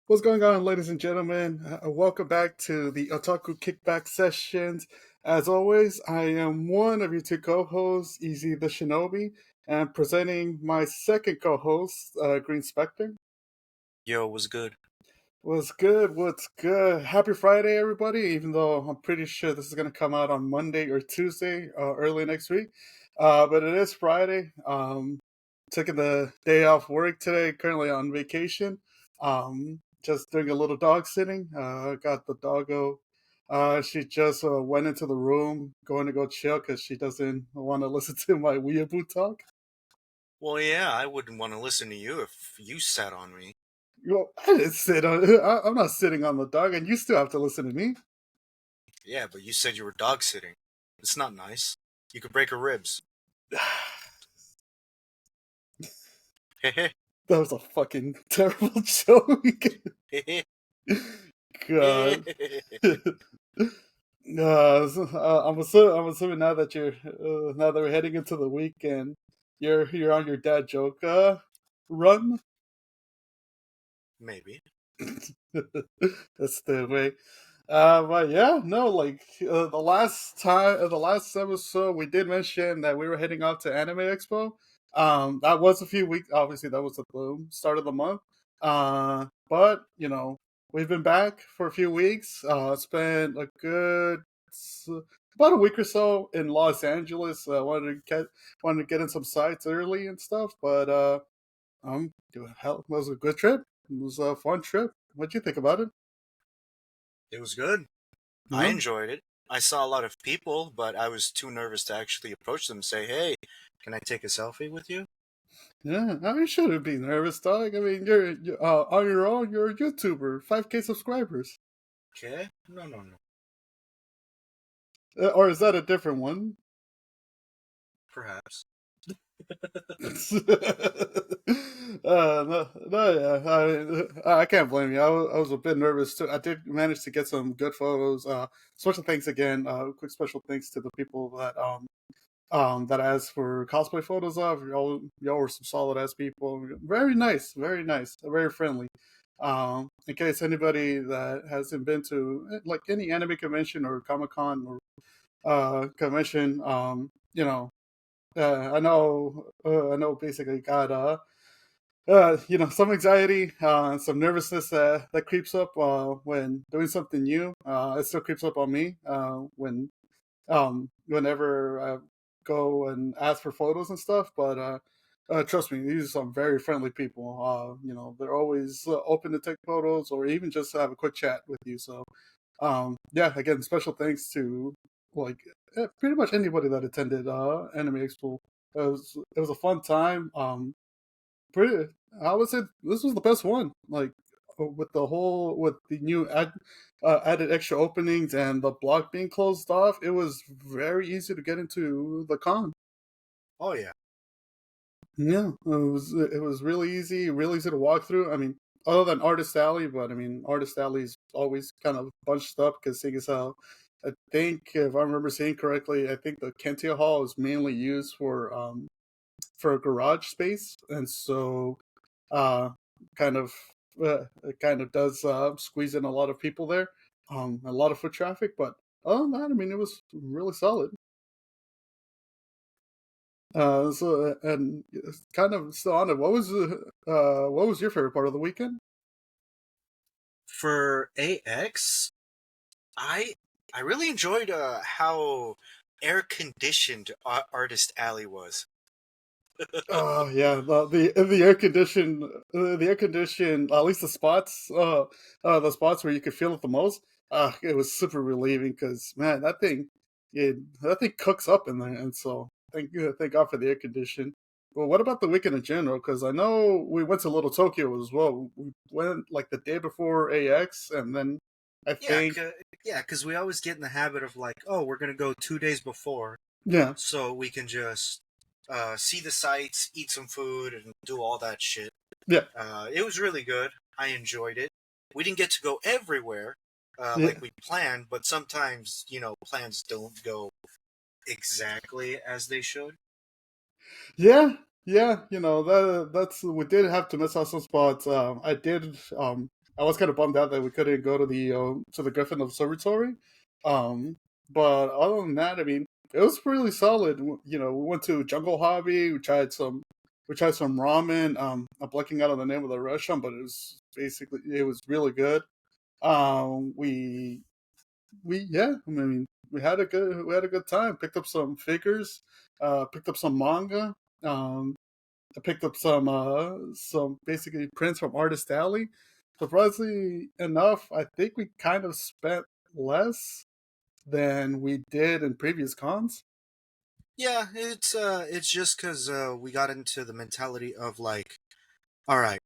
What's going on, ladies and gentlemen? Welcome back to the Otaku Kickback sessions. As always, I am one of your two co-hosts, Easy the Shinobi, and presenting my second co-host, Green Specter. Yo, was good. What's good? What's good? Happy Friday, everybody! Even though I'm pretty sure this is going to come out on Monday or Tuesday, early next week, but it is Friday. Taking the day off work today. Currently on vacation. Just doing a little dog sitting. Got the doggo. She just went into the room, going to go chill because she doesn't want to listen to my weeaboo talk. Well, yeah, I wouldn't want to listen to you if you sat on me. Well, I didn't sit on. I'm not sitting on the dog, and you still have to listen to me. Yeah, but you said you were dog sitting. It's not nice. You could break her ribs. Hehe. That was a fucking terrible joke. God. I'm assuming now that now that we're heading into the weekend, you're on your dad joke run. Maybe. That's the way. But yeah, no, like the last episode, we did mention that we were heading out to Anime Expo. That was a few weeks. Obviously, that was at the start of the month. But we've been back for a few weeks. Spent a good about a week or so in Los Angeles. Wanted to get in some sites early and stuff, but hell, it was a good trip. It was a fun trip. What'd you think about it? It was good. I No? enjoyed it. I saw a lot of people, but I was too nervous to actually approach them and say, hey, can I take a selfie with you? Yeah, I mean, you shouldn't be nervous, dog. I mean, you're on your own. You're a YouTuber, 5K subscribers, Okay? No, no, no. or is that a different one? Perhaps. No, yeah, I can't blame you. I was a bit nervous too. I did manage to get some good photos. Special thanks again. Quick special thanks to the people that I asked for cosplay photos of. Y'all were some solid ass people. Very nice, very nice, very friendly. In case anybody that hasn't been to like any anime convention or Comic Con or convention, I know basically got some anxiety, some nervousness that creeps up when doing something new. It still creeps up on me whenever I go and ask for photos and stuff. But trust me, these are some very friendly people. They're always open to take photos or even just have a quick chat with you. So yeah, again, special thanks to like pretty much anybody that attended Anime Expo. It was a fun time. Pretty, I would say this was the best one. Like with the new added extra openings and the block being closed off, it was very easy to get into the con. Oh, yeah. Yeah, it was really easy to walk through. I mean, other than Artist Alley, but I mean, Artist Alley is always kind of bunched up because seeing as how I think if I remember saying correctly, I think the Kentia Hall is mainly used for a garage space, and so uh, kind of it kind of does squeeze in a lot of people there, a lot of foot traffic. But other than that, I mean, it was really solid. And kind of still on it. What was your favorite part of the weekend? For AX, I I really enjoyed how air conditioned Artist Alley was. Oh yeah, the air conditioned, at least the spots where you could feel it the most. It was super relieving because man, that thing cooks up in there, and so thank God for the air condition. Well, what about the weekend in general? Because I know we went to Little Tokyo as well. We went like the day before AX, and then I Yeah, think yeah, because we always get in the habit of like, oh, we're gonna go 2 days before, yeah, so we can just see the sights, eat some food, and do all that shit. yeah, It was really good. I enjoyed it. We didn't get to go everywhere yeah. like we planned, but sometimes plans don't go exactly as they should. Yeah, yeah, that's we did have to miss out some spots. I did. I was kind of bummed out that we couldn't go to the Griffin Observatory. Um, but other than that, I mean, it was really solid. You know, we went to Jungle Hobby. We tried some ramen. I'm blanking out on the name of the restaurant, but it was really good. We yeah, I mean, we had a good time. Picked up some figures, picked up some manga. Um, I picked up some basically prints from Artist Alley. Surprisingly enough, I think we kind of spent less than we did in previous cons. Yeah, it's just because we got into the mentality of like, all right,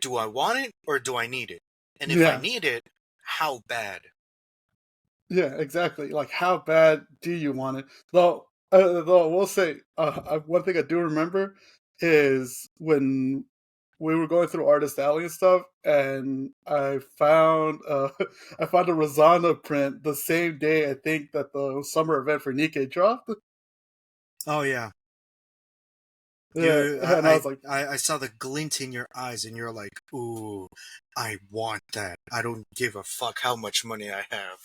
do I want it or do I need it? And if I Yeah, need it, how bad? yeah, exactly. Like, how bad do you want it? Though I will say, one thing I do remember is when we were going through Artist Alley and stuff, and I found I found a Rosanna print the same day I think that the summer event for Nikkei dropped. Oh yeah, Yeah, and I was like, I saw the glint in your eyes, and you're like, ooh, I want that. I don't give a fuck how much money I have.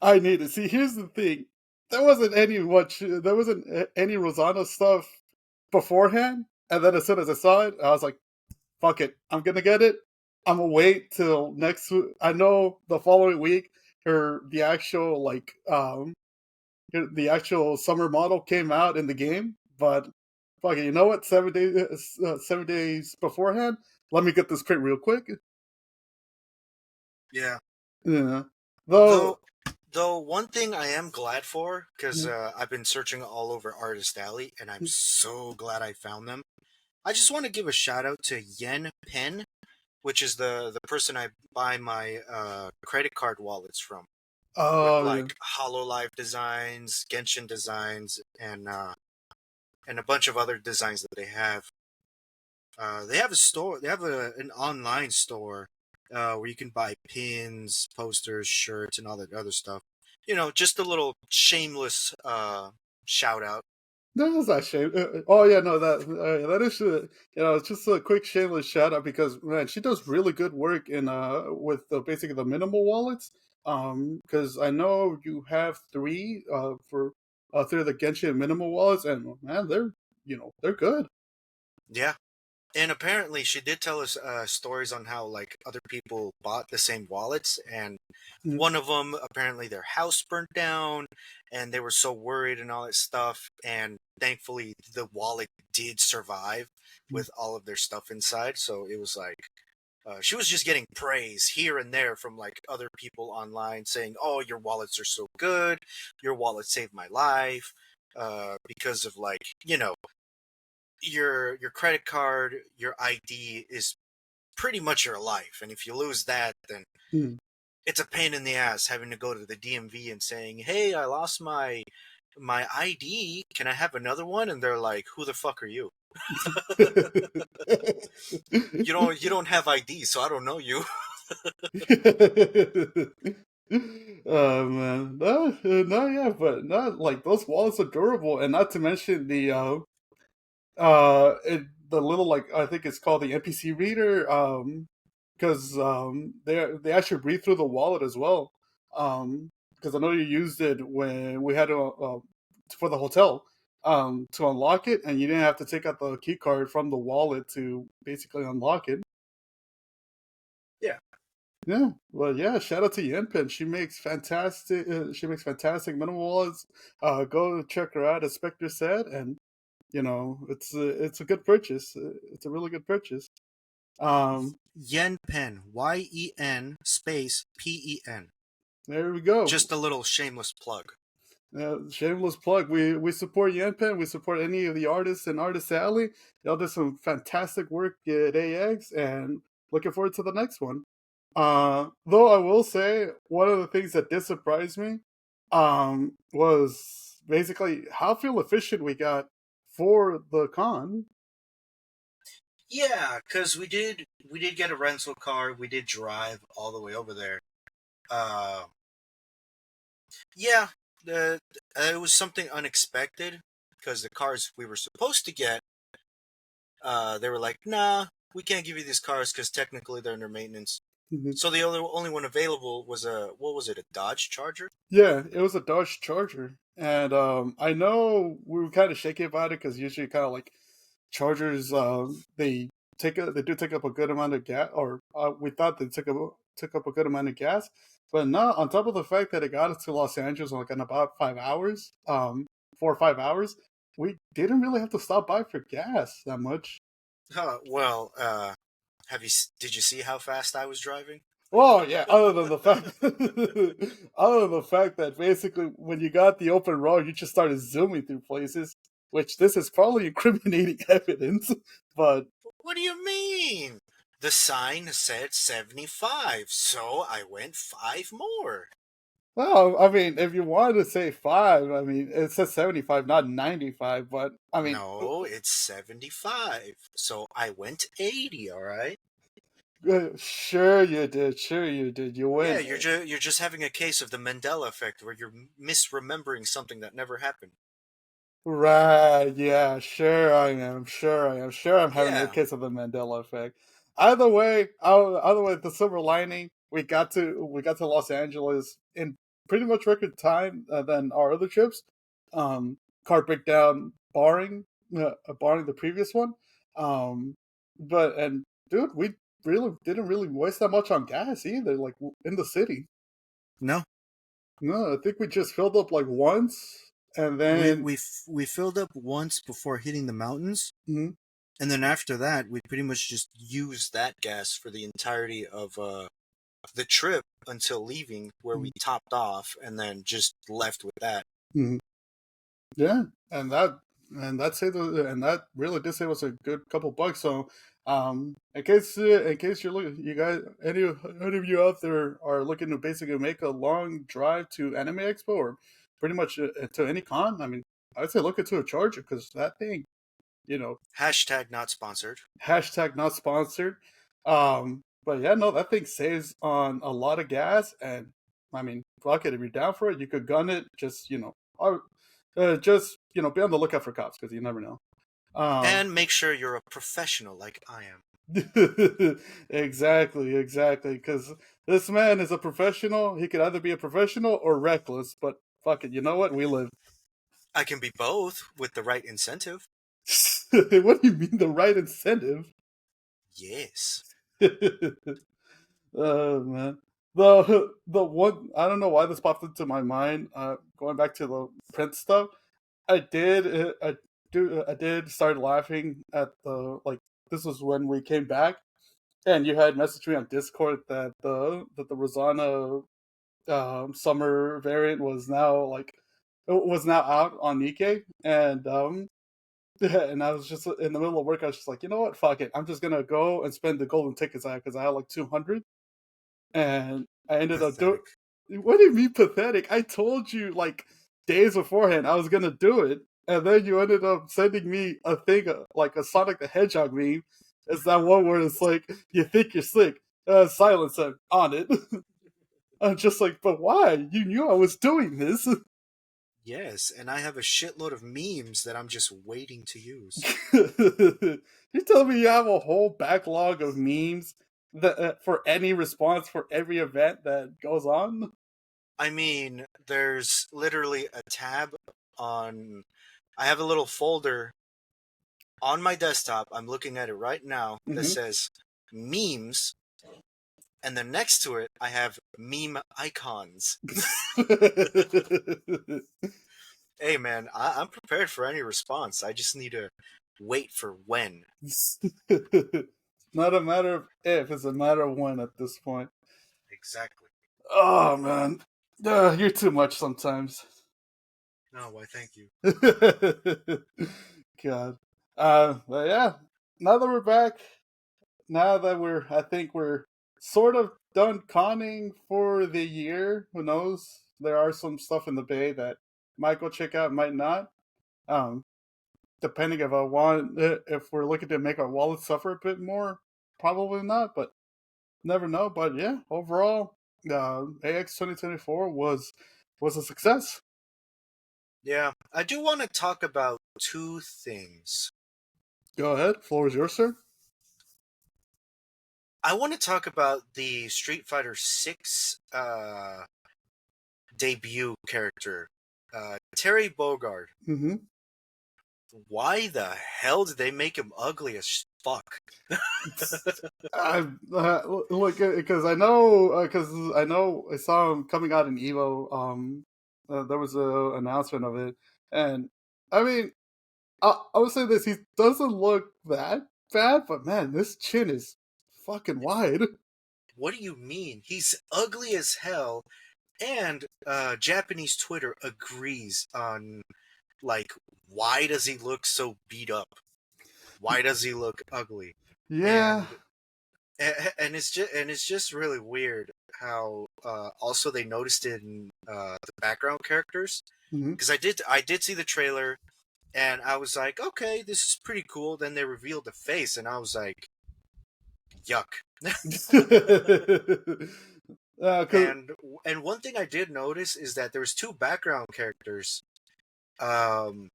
I need it. See, here's the thing: there wasn't any Rosanna stuff beforehand, and then as soon as I saw it, I was like, "Fuck it, I'm gonna get it. I'm gonna wait till next. I know the following week, the actual the actual summer model came out in the game, but fuck it, you know what? 7 days beforehand, let me get this print real quick. Yeah. Yeah, Though, though. though one thing I am glad for, because Yeah. I've been searching all over Artist Alley, and I'm so glad I found them. I just want to give a shout out to Yen Pen, which is the person I buy my credit card wallets from, with Oh yeah. like Hololive designs, Genshin designs, and a bunch of other designs that they have. They have a store. They have an online store where you can buy pins, posters, shirts, and all that other stuff. You know, just a little shameless shout out. No, that's not shame. Oh yeah, no, that is it's just a quick shameless shout out because man, she does really good work in with basically the minimal wallets. Because I know you have three for through the Genshin minimal wallets, and man, they're good. Yeah, and apparently she did tell us stories on how like other people bought the same wallets, and Mm, one of them apparently their house burnt down, and they were so worried and all that stuff, and thankfully the wallet did survive mm, with all of their stuff inside. So it was like she was just getting praise here and there from like other people online saying, "Oh, your wallets are so good. Your wallet saved my life." Because of like your credit card, your ID is pretty much your life, and if you lose that, then mm. it's a pain in the ass having to go to the DMV and saying, "Hey, I lost my ID. Can I have another one?" And they're like, "Who the fuck are you? You don't have ID, so I don't know you." Oh man, no, yeah, but not like those wallets are durable, and not to mention the little like I think it's called the NPC reader, because they actually read through the wallet as well, because I know you used it when we had for the hotel, to unlock it, and you didn't have to take out the key card from the wallet to basically unlock it. Yeah. Yeah, well, yeah. Shout out to Yenpin. She makes fantastic. She makes fantastic minimal wallets. Go check her out, as Specter said, and it's a good purchase. It's a really good purchase. Um, Yen Pen, YEN space PEN. there we go. Just a little shameless plug. Shameless plug. We support Yenpen. We support any of the artists in Artist Alley. Y'all did some fantastic work at AX, and looking forward to the next one. Though I will say one of the things that did surprise me, was basically how fuel efficient we got for the con. Yeah, because we did get a rental car. We did drive all the way over there. Uh, yeah, the it was something unexpected because the cars we were supposed to get, they were like, nah. we can't give you these cars because technically they're under maintenance. Mhm. So the only one available was a what was it? A Dodge Charger? Yeah, it was a Dodge Charger, and I know we were kind of shaky about it because usually, kind of like Chargers, they do take up a good amount of gas, or we thought they took up a good amount of gas, but no. On top of the fact that it got us to Los Angeles like in about 5 hours, 4 or 5 hours, we didn't really have to stop by for gas that much. Well, did you see how fast I was driving? Well, yeah. Other than the fact, other than the fact that basically when you got the open road, you just started zooming through places, which this is probably incriminating evidence. But What do you mean? The sign said 75, so I went 5 more. well, I mean, if you wanted to say five, I mean, it says 75, not 95. But I mean, No, it's 75, so I went 80, all right? sure you did, sure you did. You Yeah, win. you're just having a case of the Mandela effect where you're misremembering something that never happened. Right, yeah, sure I am, sure I am, sure I'm having a Yeah, case of the Mandela effect. Either way, the silver lining, we got to Los Angeles in pretty much record time than our other trips. Um, car breakdown barring the previous one. Um, but and dude, we really didn't really waste that much on gas either. Like in the city, no, no, I think we just filled up like once, and we then. we we filled up once before hitting the mountains, Mhm. and then after that, we pretty much just used that gas for the entirety of the trip until leaving, where we topped off and then just left with that. Mhm. Yeah, and that really did save us a good couple bucks. So, in case you're looking, you guys, any of you out there are looking to basically make a long drive to Anime Expo or pretty much to any con, I mean, I'd say look into a Charger because that thing, you know, Hashtag not sponsored. hashtag not sponsored. But yeah, no, that thing saves on a lot of gas, and I mean, fuck it, if you're down for it, you could gun it. Just be on the lookout for cops because you never know. Um, And make sure you're a professional like I am. exactly, because this man is a professional. He could either be a professional or reckless, but fuck it, you know what? We live. I can be both with the right incentive. What do you mean the right incentive? Yes. Oh man, the one I don't know why this popped into my mind. Going back to the print stuff, I did start laughing at the like. This was when we came back, and you had messaged me on Discord that the Rosanna summer variant was now out on Nikkei, and I was just in the middle of work. I was just like, you know what, fuck it, I'm just gonna go and spend the golden tickets I had because I had like 200. And I ended up doing. Pathetic. What do you mean pathetic? I told you like days beforehand I was gonna do it, and then you ended up sending me a thing like a Sonic the Hedgehog meme. It's that one where it's like you think you're slick, silence on it. I'm just like, but why? You knew I was doing this. Yes, and I have a shitload of memes that I'm just waiting to use. You tell me you have a whole backlog of memes that for any response for every event that goes on. I mean, there's literally a tab on. I have a little folder on my desktop. I'm looking at it right now that Hmm. says memes, and then next to it, I have meme icons. Hey, man, I'm prepared for any response. I just need to wait for when. Not a matter of if, it's a matter of when at this point. Exactly. Oh man, you're too much sometimes. No, why, thank you. God. But yeah, now that we're back, I think we're sort of done conning for the year. Who knows? There are some stuff in the bay that might go check out, might not. Um, Depending if we're looking to make our wallet suffer a bit more, probably not, but never know. But yeah, overall, AX 2024 was a success. Yeah, I do want to talk about two things. Go ahead, floor is yours, sir. I want to talk about the Street Fighter Six debut character, Terry Bogard. Hmm. Why the hell did they make him ugly as fuck? I look because I know I saw him coming out in Evo. There was a announcement of it, and I mean, I would say this: he doesn't look that bad, but man, this chin is fucking wide. What do you mean? He's ugly as hell, and Japanese Twitter agrees on like why does he look so beat up? Why does he look ugly? Yeah. And it's just really weird how also they noticed it in the background characters Hmm. because I did see the trailer and I was like, okay, this is pretty cool. Then they revealed the face, and I was like, yuck. Cause And one thing I did notice is that there was two background characters. Um,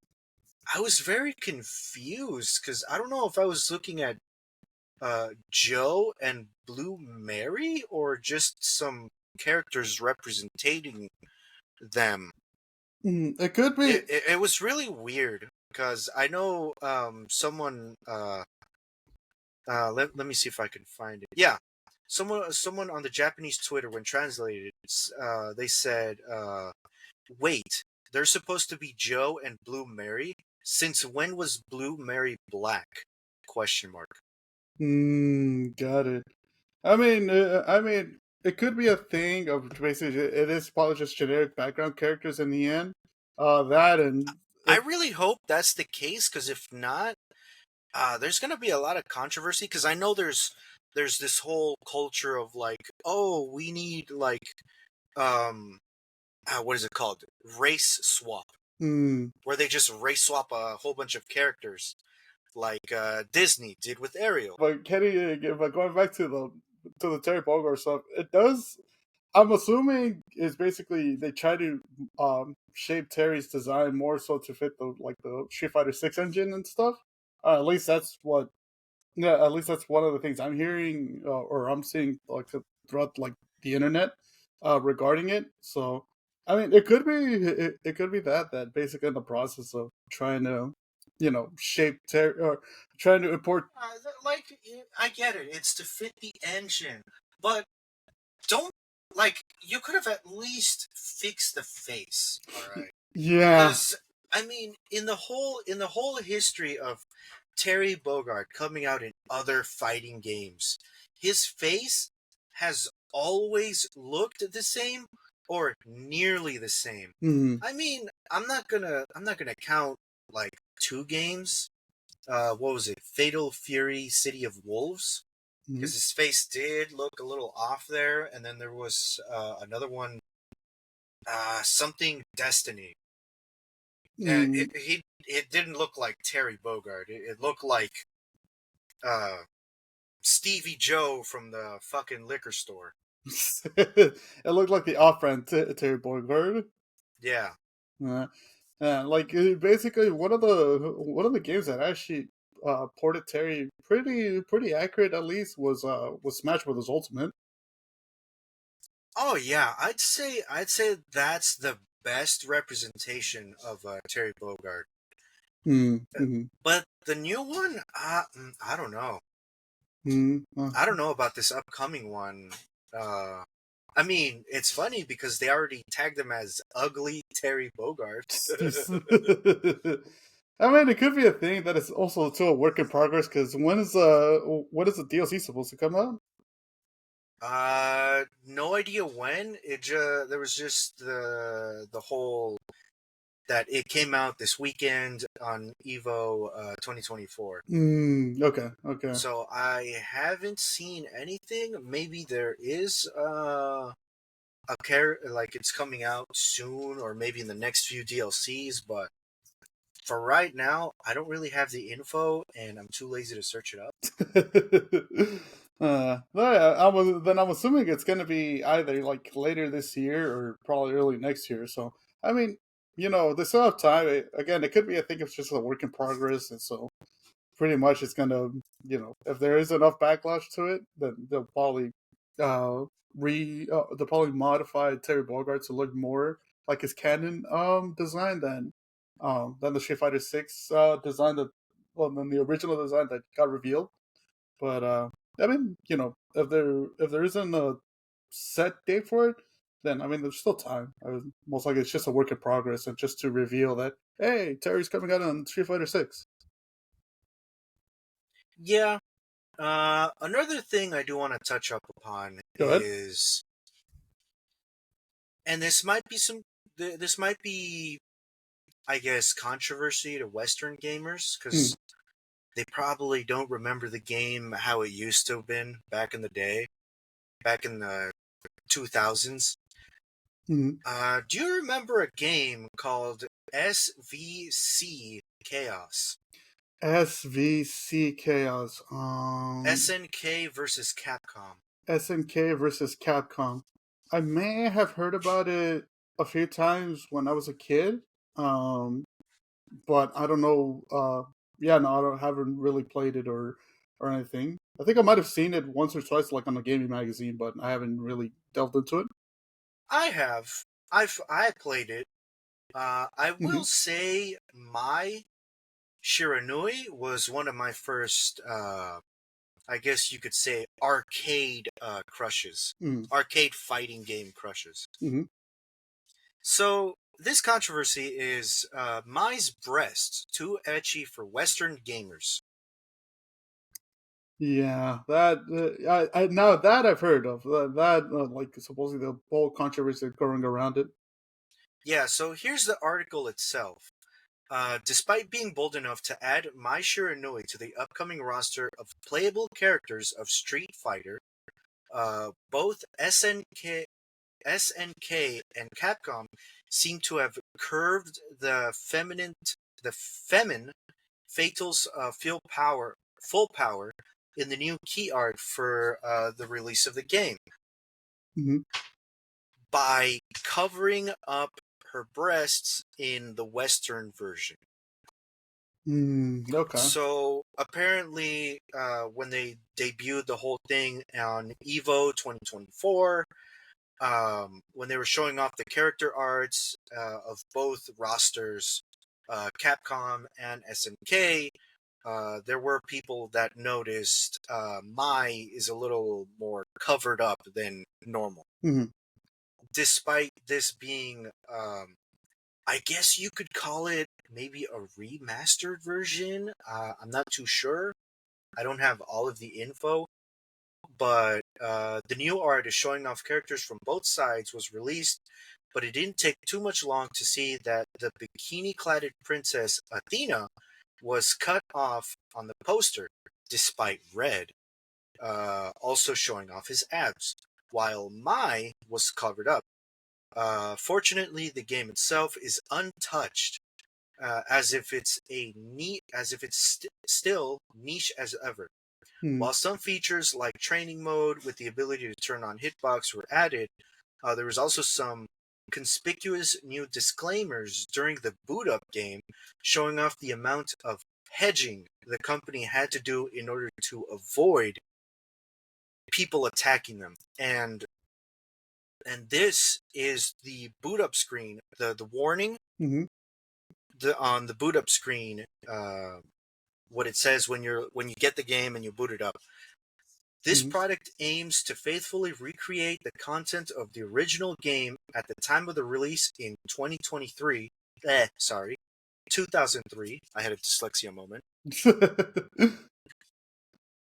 I was very confused because I don't know if I was looking at Joe and Blue Mary or just some characters representing them. it could be. It was really weird because I know someone let me see if I can find it. Yeah, someone on the Japanese Twitter when translated, they said, "Wait, they're supposed to be Joe and Blue Mary. Since when was Blue Mary black?" Question mark. Got it. I mean, it could be a thing of basically it is probably just generic background characters in the end. That and I it. really hope that's the case because if not, there's going to be a lot of controversy because I know there's this whole culture of like, oh, we need like um what is it called, race swap, Mm, where they just race swap a whole bunch of characters like Disney did with Ariel. but Kenny, but going back to the Terry Bogard stuff, it does. I'm assuming is basically they try to shape Terry's design more so to fit the Street Fighter Six engine and stuff. At least that's what. Yeah, at least that's one of the things I'm hearing or I'm seeing throughout like the internet regarding it. So I mean, it could be that basically in the process of trying to shape Terry or trying to import. Like, I get it, it's to fit the engine, but don't, like, you could have at least fixed the face, all right? Yeah. Because I mean, in the whole history of Terry Bogard coming out in other fighting games, his face has always looked the same or nearly the same. Mm-hmm. I mean, I'm not gonna count like two games. What was it? Fatal Fury: City of Wolves, because his face did look a little off there, and then there was another one, something Destiny. Mm-hmm. It didn't look like Terry Bogard. It looked like uh, Stevie Joe from the fucking liquor store. It looked like the off-brand Terry Bogard. Yeah. Like basically one of the games that actually ported Terry pretty accurate at least was Smash Brothers Ultimate. Oh yeah, I'd say that's the best representation of Terry Bogard. Uh, Mm-hmm. But the new one, I don't know. Mm-hmm. I don't know about this upcoming one. Uh, I mean, it's funny because they already tagged him as ugly Terry Bogard. I mean, it could be a thing that is also still a work in progress. Because when is the DLC supposed to come out? No idea when. There was just the whole that it came out this weekend on Evo 2024. Okay, okay. So I haven't seen anything. Maybe there is a like it's coming out soon, or maybe in the next few DLCs. But for right now, I don't really have the info, and I'm too lazy to search it up. Yeah, I'm assuming it's gonna be either like later this year or probably early next year. So I mean, they still have time. Again, it could be I think it's just a work in progress, and so pretty much it's gonna, if there is enough backlash to it, then uh they'll probably modify Terry Bogard to look more like his canon design than the Street Fighter Six design that well than the original design that got revealed. But I mean, if there isn't a set date for it, then I mean, there's still time. Most likely, it's just a work in progress, and just to reveal that hey, Terry's coming out on Street Fighter Six. Yeah. Another thing I do want to touch up upon Go ahead. is, and this might be, I guess, controversy to Western gamers Hmm. because they probably don't remember the game how it used to have been back in the day, back in the 2000s. Hmm. Do you remember a game called SVC Chaos? SVC Chaos. SNK versus Capcom. SNK versus Capcom. I may have heard about it a few times when I was a kid. But I don't know. Yeah, no, haven't really played it or anything. I think I might have seen it once or twice, like on a gaming magazine, but I haven't really delved into it. I have. I played it. I Hmm. will say my Shiranui was one of my first, I guess you could say, arcade crushes, Hmm. arcade fighting game crushes. Hmm. So this controversy is Mai's breasts too etchy for Western gamers. Yeah, that I now that I've heard of like supposedly the whole controversy going around it. Yeah, so here's the article itself. Despite being bold enough to add Mai Shiranui to the upcoming roster of playable characters of Street Fighter, both SNK and Capcom seem to have curved the feminine Fatal's full power in the new key art for the release of the game Hmm. by covering up her breasts in the Western version. Okay. So apparently, when they debuted the whole thing on Evo 2024, when they were showing off the character arts of both rosters, Capcom and SNK, there were people that noticed Mai is a little more covered up than normal. Hmm. Despite this being, I guess you could call it maybe a remastered version. I'm not too sure. I don't have all of the info, but the new art is showing off characters from both sides was released, but it didn't take too much long to see that the bikini-cladded princess Athena was cut off on the poster, despite Red also showing off his abs, while Mai was covered up. Fortunately, the game itself is untouched, as if it's still niche as ever. Hmm. While some features like training mode with the ability to turn on hitbox were added, there was also some conspicuous new disclaimers during the boot up game showing off the amount of hedging the company had to do in order to avoid people attacking them. And this is the boot up screen, the warning Hmm. on the boot up screen, what it says when you get the game and you boot it up. This Hmm. product aims to faithfully recreate the content of the original game at the time of the release in 2023. Sorry, 2003. I had a dyslexia moment.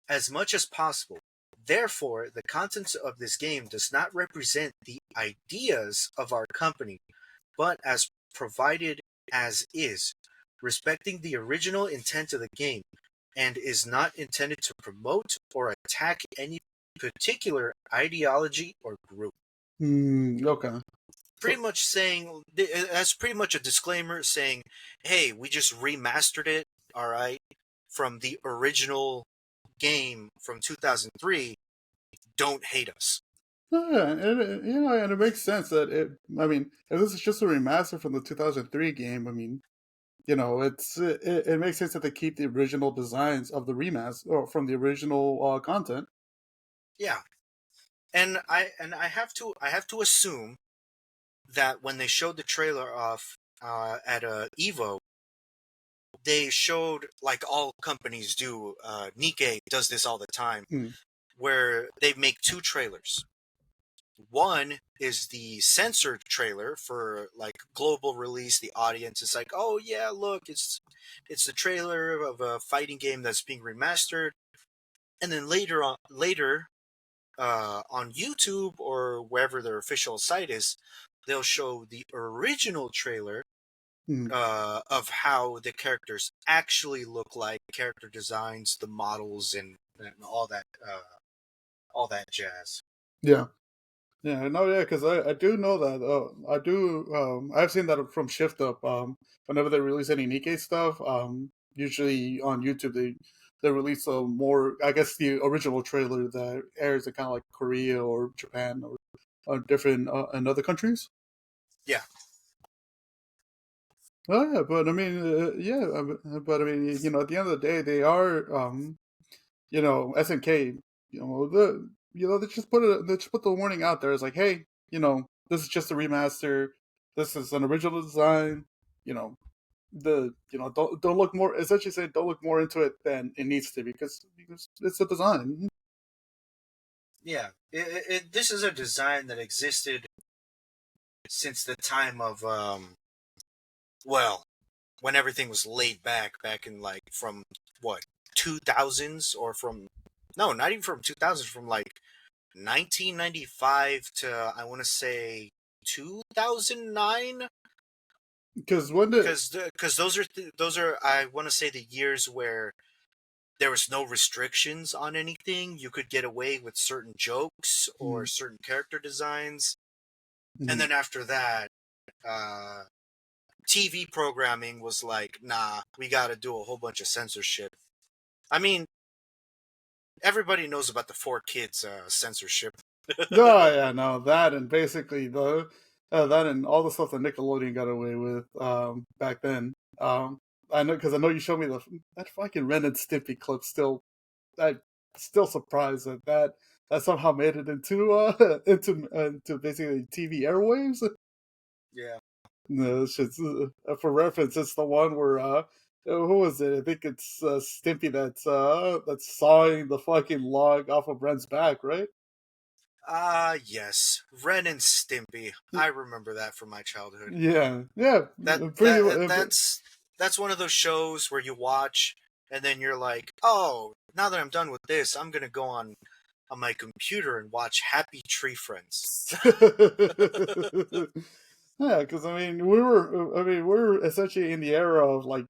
As much as possible. Therefore, the content of this game does not represent the ideas of our company, but as provided as is, respecting the original intent of the game, and is not intended to promote or attack any particular ideology or group. Okay. Pretty So, much saying that's pretty much a disclaimer saying, "Hey, we just remastered it, all right, from the original game from 2003. Don't hate us." yeah, and it makes sense that it. I mean, if this is just a remaster from the 2003 game, I mean, it makes sense that they keep the original designs of the remaster or from the original content. Yeah, and I have to assume that when they showed the trailer off at Evo, they showed, like all companies do. Nikkei does this all the time, Mm, where they make two trailers. One is the censored trailer for like global release. The audience is like, "Oh yeah, look, it's the trailer of a fighting game that's being remastered." And then later on YouTube or wherever their official site is, they'll show the original trailer mm. of how the characters actually look like, character designs, the models, and all that jazz. Yeah. Yeah, no, yeah, because I do know that. I do. I've seen that from Shift Up. Whenever they release any Nikkei stuff, usually on YouTube they release a more, I guess, the original trailer that airs in kind of like Korea or Japan or different in other countries. Yeah, Oh yeah, but I mean, yeah, but I mean, at the end of the day, they are, SNK, they just put the warning out there. It's like, hey, this is just a remaster. This is an original design. You know, don't look more. Essentially, say don't look more into it than it needs to because it's a design. yeah. This is a design that existed since the time of well, when everything was laid back in like from what 2000s or from no, not even from 2000s, from like 1995 to I want to say 2009, Because when the because those are I want to say the years where there was no restrictions on anything. You could get away with certain jokes or mm, certain character designs, and mm. then after that, uh, TV programming was like, nah, we got to do a whole bunch of censorship. I mean, everybody knows about the 4 Kids censorship. Oh yeah, no, that and basically that and all the stuff that Nickelodeon got away with back then. I know because I know you showed me that fucking Ren and Stimpy clip. I'm still surprised that somehow made it into into basically TV airwaves. Yeah. No, it's just, for reference, it's the one where who was it? I think it's Stimpy that's sawing the fucking log off of Ren's back, right? Ah, yes, Ren and Stimpy. I remember that from my childhood. Yeah, yeah, That pretty. that that's one of those shows where you watch and then you're like, oh, now that I'm done with this, I'm gonna go on my computer and watch Happy Tree Friends. Yeah, because we were essentially in the era of like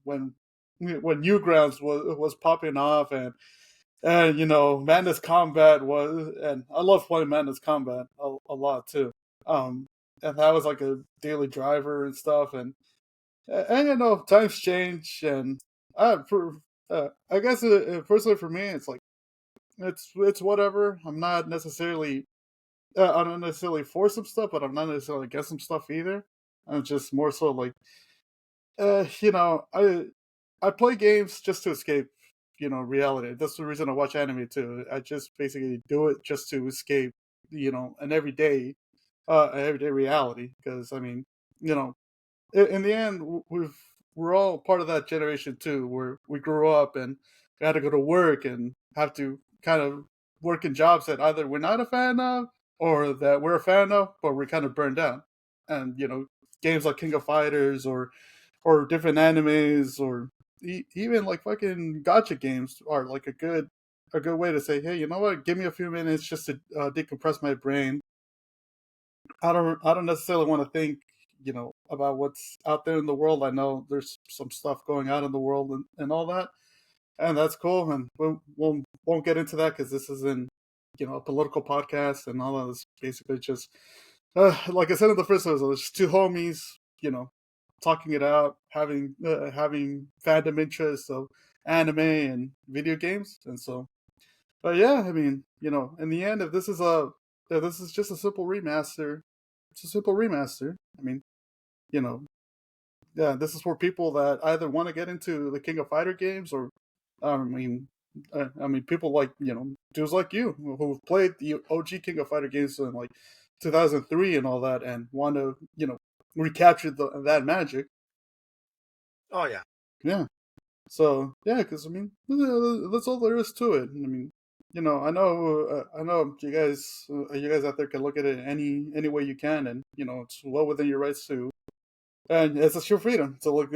when Newgrounds was popping off and Madness Combat was, and I love playing Madness Combat a lot too. Um, and that was like a daily driver and stuff, and times change, and I guess personally for me, it's like it's whatever. I don't necessarily for some stuff, but I'm not necessarily against some stuff either. I'm just more so like, uh, you know, I I play games just to escape, reality. That's the reason I watch anime too. I just basically do it just to escape, an everyday reality. Because I mean, you know, in the end, we're all part of that generation too, where we grew up and we had to go to work and have to kind of work in jobs that either we're not a fan of or that we're a fan of, but we're kind of burned out. And games like King of Fighters or different animes or even like fucking gotcha games are like a good way to say, hey, you know what? Give me a few minutes just to decompress my brain. I don't necessarily want to think, about what's out there in the world. I know there's some stuff going on in the world and all that, and that's cool. And we won't get into that because this isn't, a political podcast and all that. Is basically just, like I said in the first episode, it's just two homies, you know, talking it out, having fandom interests of anime and video games, and so. But yeah, I mean, in the end, if this is just a simple remaster, it's a simple remaster. I mean, you know, Yeah, this is for people that either want to get into the King of Fighter games, or I mean, people like dudes like you who've played the OG King of Fighter games in like 2003 and all that, and want to recapture that magic. Oh yeah, Yeah. So yeah, because that's all there is to it. I know you guys out there can look at it any way you can, and it's well within your rights to, and it's your freedom to look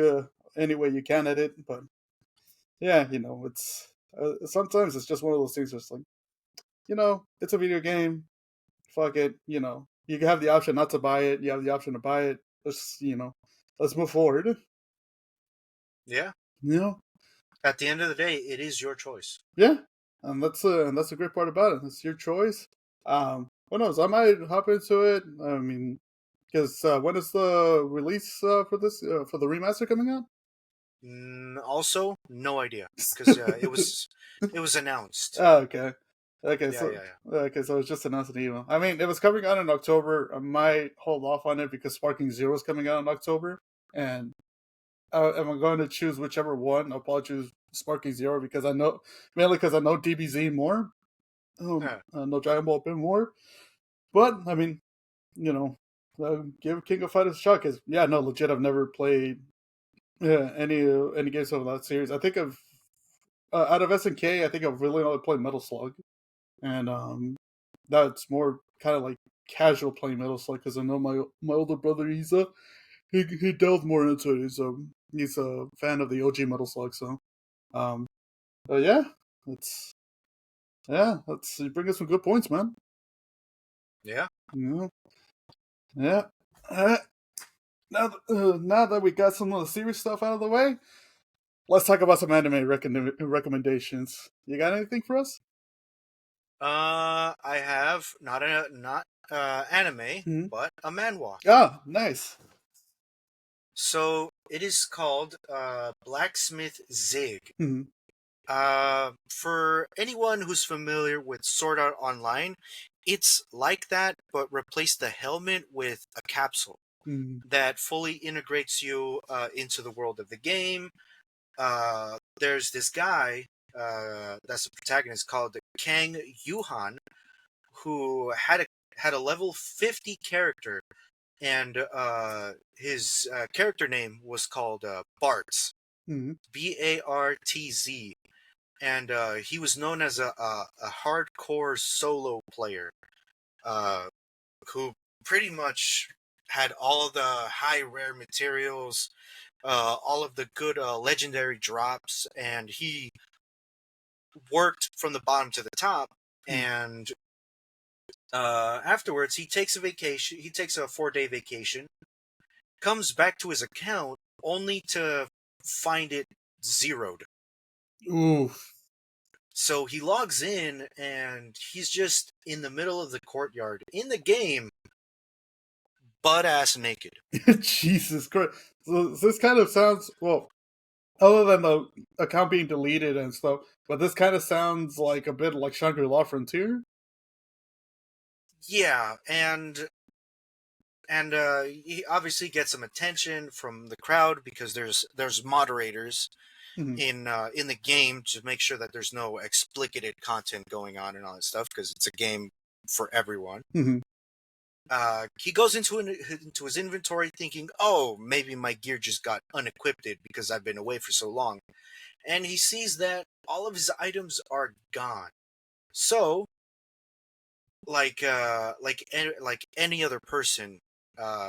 any way you can at it. But yeah, it's sometimes it's just one of those things. Just like it's a video game. Fuck it. You have the option not to buy it. You have the option to buy it. Let's move forward. yeah. You know, At the end of the day, it is your choice. Yeah, and that's a great part about it. It's your choice. Who knows? I might hop into it. I mean, because when is the release for this for the remaster coming out? Also, no idea because it was announced. Oh, okay. Okay, Yeah, so yeah, yeah. it's just announced an email. I mean, it was coming out in October. I might hold off on it because Sparking Zero is coming out in October, and am I going to choose whichever one? I'll probably choose Sparking Zero because I know mainly because I know DBZ more. Yeah. No Dragon Ball a bit more. But I mean, give King of Fighters a shot because yeah, no, legit, I've never played any games of that series. I think of out of SNK, I think I've really only played Metal Slug, and that's more kind of like casual playing Metal Slug because I know my older brother he delved more into it. He's a fan of the OG Metal Slug, so um, yeah, it's that's you bring us some good points, man. Yeah. Yeah, yeah. Uh, now that we got some of the serious stuff out of the way, let's talk about some anime recommendations. You got anything for us? I have not anime, Mm-hmm. but a manhwa. Ah, nice. So it is called Blacksmith Zig. Mm-hmm. For anyone who's familiar with Sword Art Online, it's like that, but replace the helmet with a capsule Mm-hmm. that fully integrates you into the world of the game. There's this guy that's the protagonist called Kang Yuhan, who had a level 50 character, and his character name was called Bartz, Mm-hmm. Bartz, and he was known as a hardcore solo player uh, who pretty much had all of the high rare materials, all of the good legendary drops, and he worked from the bottom to the top. And afterwards, he takes a vacation. He takes a 4-day vacation, comes back to his account only to find it zeroed. Oof. So he logs in and he's just in the middle of the courtyard in the game, butt ass naked. Jesus Christ. So this kind of sounds well, other than the account being deleted and stuff, but this kind of sounds like a bit like Shangri-La Frontier. Yeah, and he obviously gets some attention from the crowd because there's moderators Mm-hmm. in the game to make sure that there's no explicated content going on and all that stuff because it's a game for everyone. Mm-hmm. He goes into his inventory thinking, "Oh, maybe my gear just got unequipped because I've been away for so long," and he sees that all of his items are gone. So, like any other person,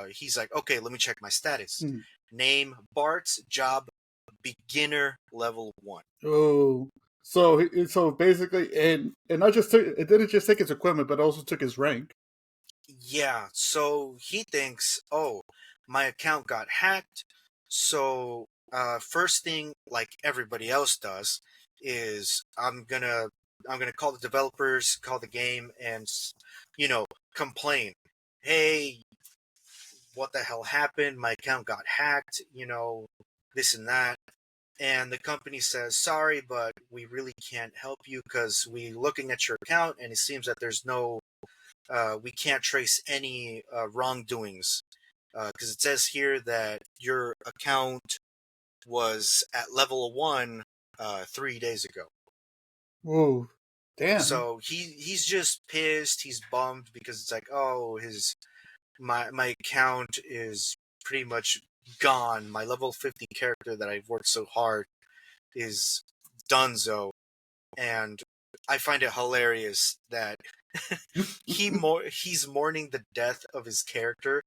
he's like, "Okay, let me check my status. Mm-hmm. Name Bart's job beginner level 1." Oh, so basically, and not just it didn't just take his equipment, but also took his rank. Yeah, so he thinks, "Oh, my account got hacked." So, first thing, like everybody else does, is I'm gonna call the developers, call the game, and complain. Hey, what the hell happened? My account got hacked. This and that. And the company says, "Sorry, but we really can't help you because we looking at your account, and it seems that there's no we can't trace any wrongdoings." because it says here that your account was at level 1 3 days ago. Whoa, damn. So he's just pissed. He's bummed because it's like, oh, his my account is pretty much gone. My level 50 character that I've worked so hard is donezo, and I find it hilarious that he's mourning the death of his character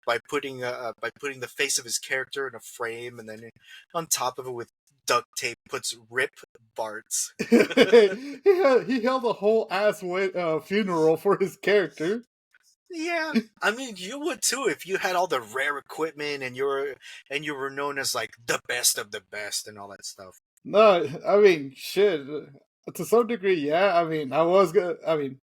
by putting the face of his character in a frame, and then on top of it with duct tape puts "Rip Bartz." He held a whole funeral for his character. Yeah, I mean, you would too if you had all the rare equipment and you were known as like the best of the best and all that stuff. No, I mean, shit. To some degree, yeah. I mean, I was gonna. I mean,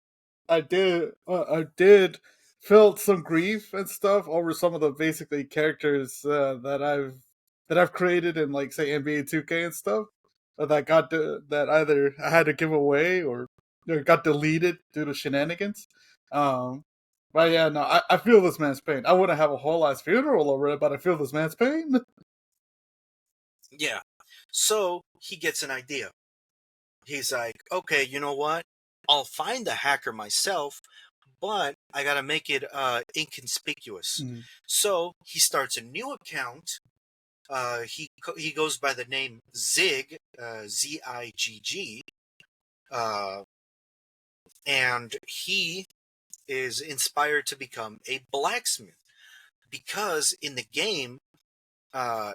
I did felt some grief and stuff over some of the basically characters that I've created in like say NBA 2K and stuff that either I had to give away or got deleted due to shenanigans. Um, but yeah, no, I feel this man's pain. I wouldn't have a whole ass funeral over it, but I feel this man's pain. Yeah, so he gets an idea. He's like, okay, you know what? I'll find the hacker myself, but I gotta make it inconspicuous. Mm. So he starts a new account. He goes by the name Zig, Zigg, uh, and he is inspired to become a blacksmith because in the game,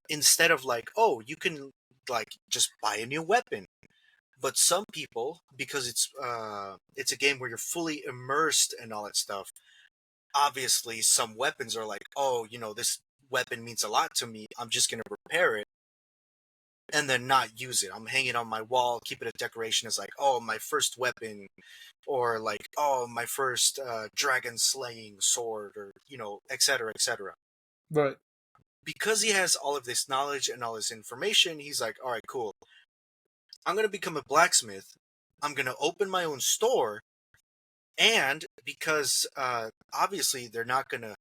instead of like, oh, you can like just buy a new weapon. But some people, because it's a game where you're fully immersed and all that stuff, obviously some weapons are like, oh, this weapon means a lot to me. I'm just gonna repair it and then not use it. I'm hanging on my wall, keep it a decoration as like, oh, my first weapon, or like, oh, my first dragon slaying sword, or etc., etc. Right. Because he has all of this knowledge and all this information, he's like, all right, cool. I'm gonna become a blacksmith. I'm gonna open my own store, and because obviously they're not gonna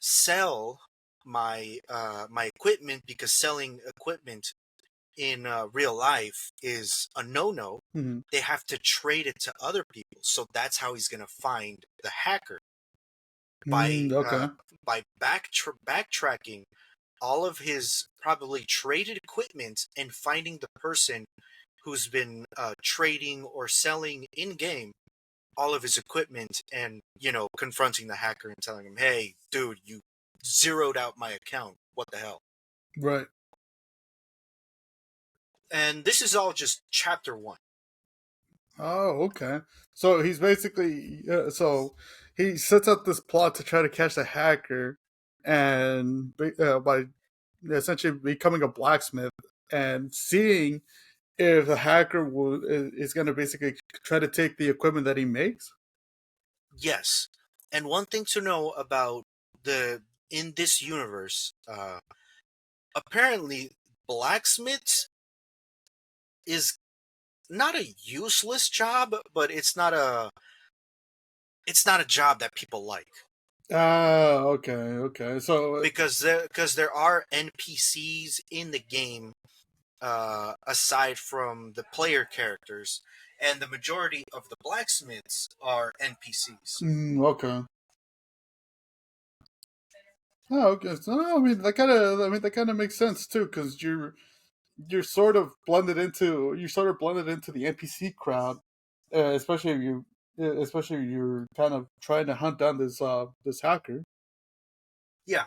sell my equipment because selling equipment in real life is a no-no. Mm-hmm. They have to trade it to other people. So that's how he's gonna find the hacker by Okay. backtracking all of his probably traded equipment and finding the person who's been trading or selling in game all of his equipment, and confronting the hacker and telling him, hey dude, you zeroed out my account, what the hell. Right. And this is all just chapter 1. Oh, okay. So he's basically so he sets up this plot to try to catch the hacker, and by essentially becoming a blacksmith and seeing if the hacker is going to basically try to take the equipment that he makes. Yes, and one thing to know about the in this universe, apparently blacksmiths is not a useless job, but it's not a job that people like. Ah, okay, okay. So, Because there are NPCs in the game, aside from the player characters, and the majority of the blacksmiths are NPCs. okay. Oh, okay. So, I mean, that kind of makes sense too, because you're sort of blended into the NPC crowd, especially if you're kind of trying to hunt down this hacker. Yeah,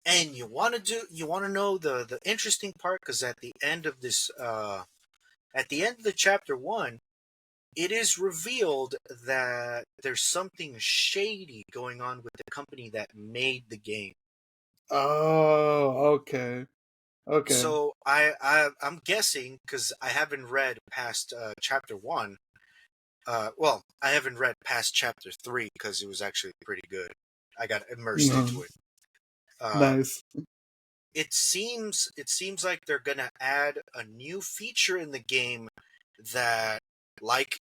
and you want to know the interesting part, because at the end of the chapter 1, it is revealed that there's something shady going on with the company that made the game. Oh, okay, okay. So I'm guessing, because I haven't read past chapter 1. Well, I haven't read past chapter 3 because it was actually pretty good. I got immersed into Mhm. it. Uh, Nice. it seems like they're gonna add a new feature in the game that, like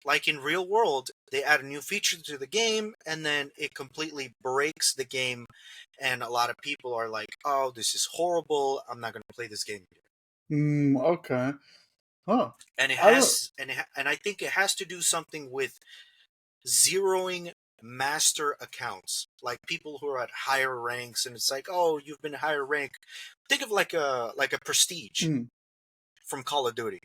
like in real world, they add a new feature to the game, and then it completely breaks the game, and a lot of people are like, "Oh, this is horrible. I'm not going to play this game." Okay. Huh. And it I don't. has, and I think it has to do something with zeroing master accounts, like people who are at higher ranks, and it's like, "Oh, you've been higher rank." Think of like a prestige Mm, from Call of Duty,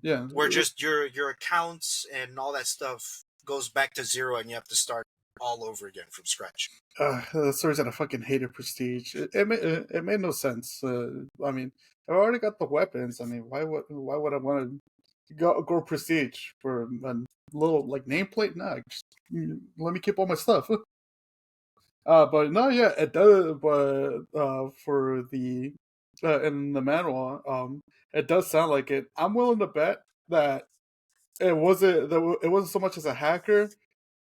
yeah. where just your accounts and all that stuff goes back to zero, and you have to start all over again from scratch. The stories that I fucking hated Prestige. It made no sense. I mean, I've already got the weapons. I mean, why would I want to go Prestige for a little like nameplate? Nah, just let me keep all my stuff. But no, yeah, it does. But for the in the manual, it does sound like it. I'm willing to bet that it wasn't so much as a hacker,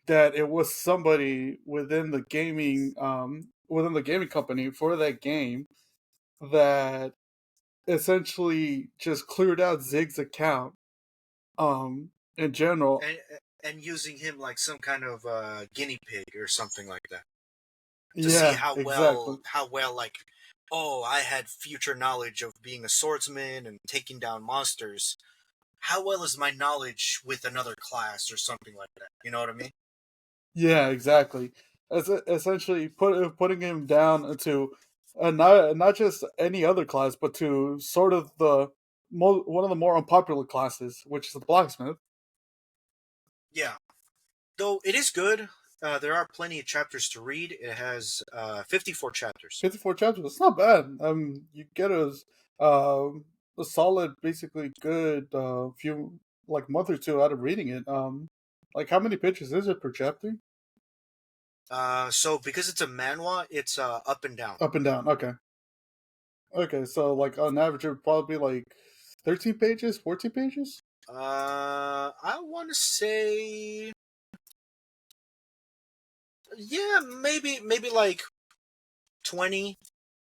that it was somebody within the gaming company for that game that essentially just cleared out Zig's account in general. and and using him like some kind of guinea pig or something like that to see Yeah, exactly. how well like, oh, I had future knowledge of being a swordsman and taking down monsters. How well is my knowledge with another class or something like that? You know what I mean? Yeah, exactly. Essentially putting him down into not just any other class, but to sort of one of the more unpopular classes, which is the blacksmith. Yeah. Though it is good. There are plenty of chapters to read. It has 54 chapters. 54 chapters. It's not bad. You get a solid, basically good few like month or two out of reading it. Like how many pages is it per chapter? So because it's a manhwa, it's up and down. Up and down. Okay. Okay. So like on average, it would probably be like 13 pages, 14 pages, I want to say, yeah, maybe like 20,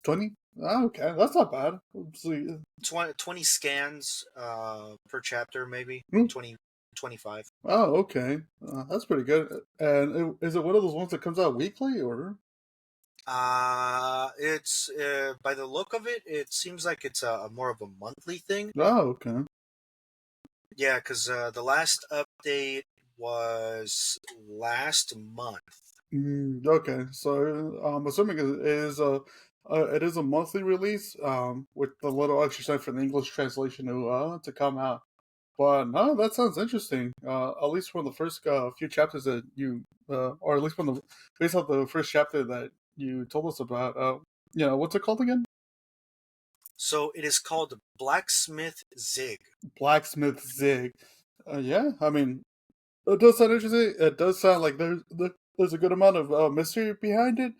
20. Oh, okay, that's not bad. Let's see. 20 scans per chapter, maybe Hmm. 20, 25. Oh, okay. That's pretty good. And is it one of those ones that comes out weekly or? It's by the look of it, it seems like it's a more of a monthly thing. Oh, okay. Yeah, because the last update was last month. Okay, so I'm assuming it is a monthly release, with the little extra time for the English translation to come out. But no, that sounds interesting. At least from the first few chapters that or at least from the based off the first chapter that you told us about. What's it called again? So it is called Blacksmith Zig. Blacksmith Zig. Yeah, I mean, it does sound interesting. It does sound like there's a good amount of mystery behind it.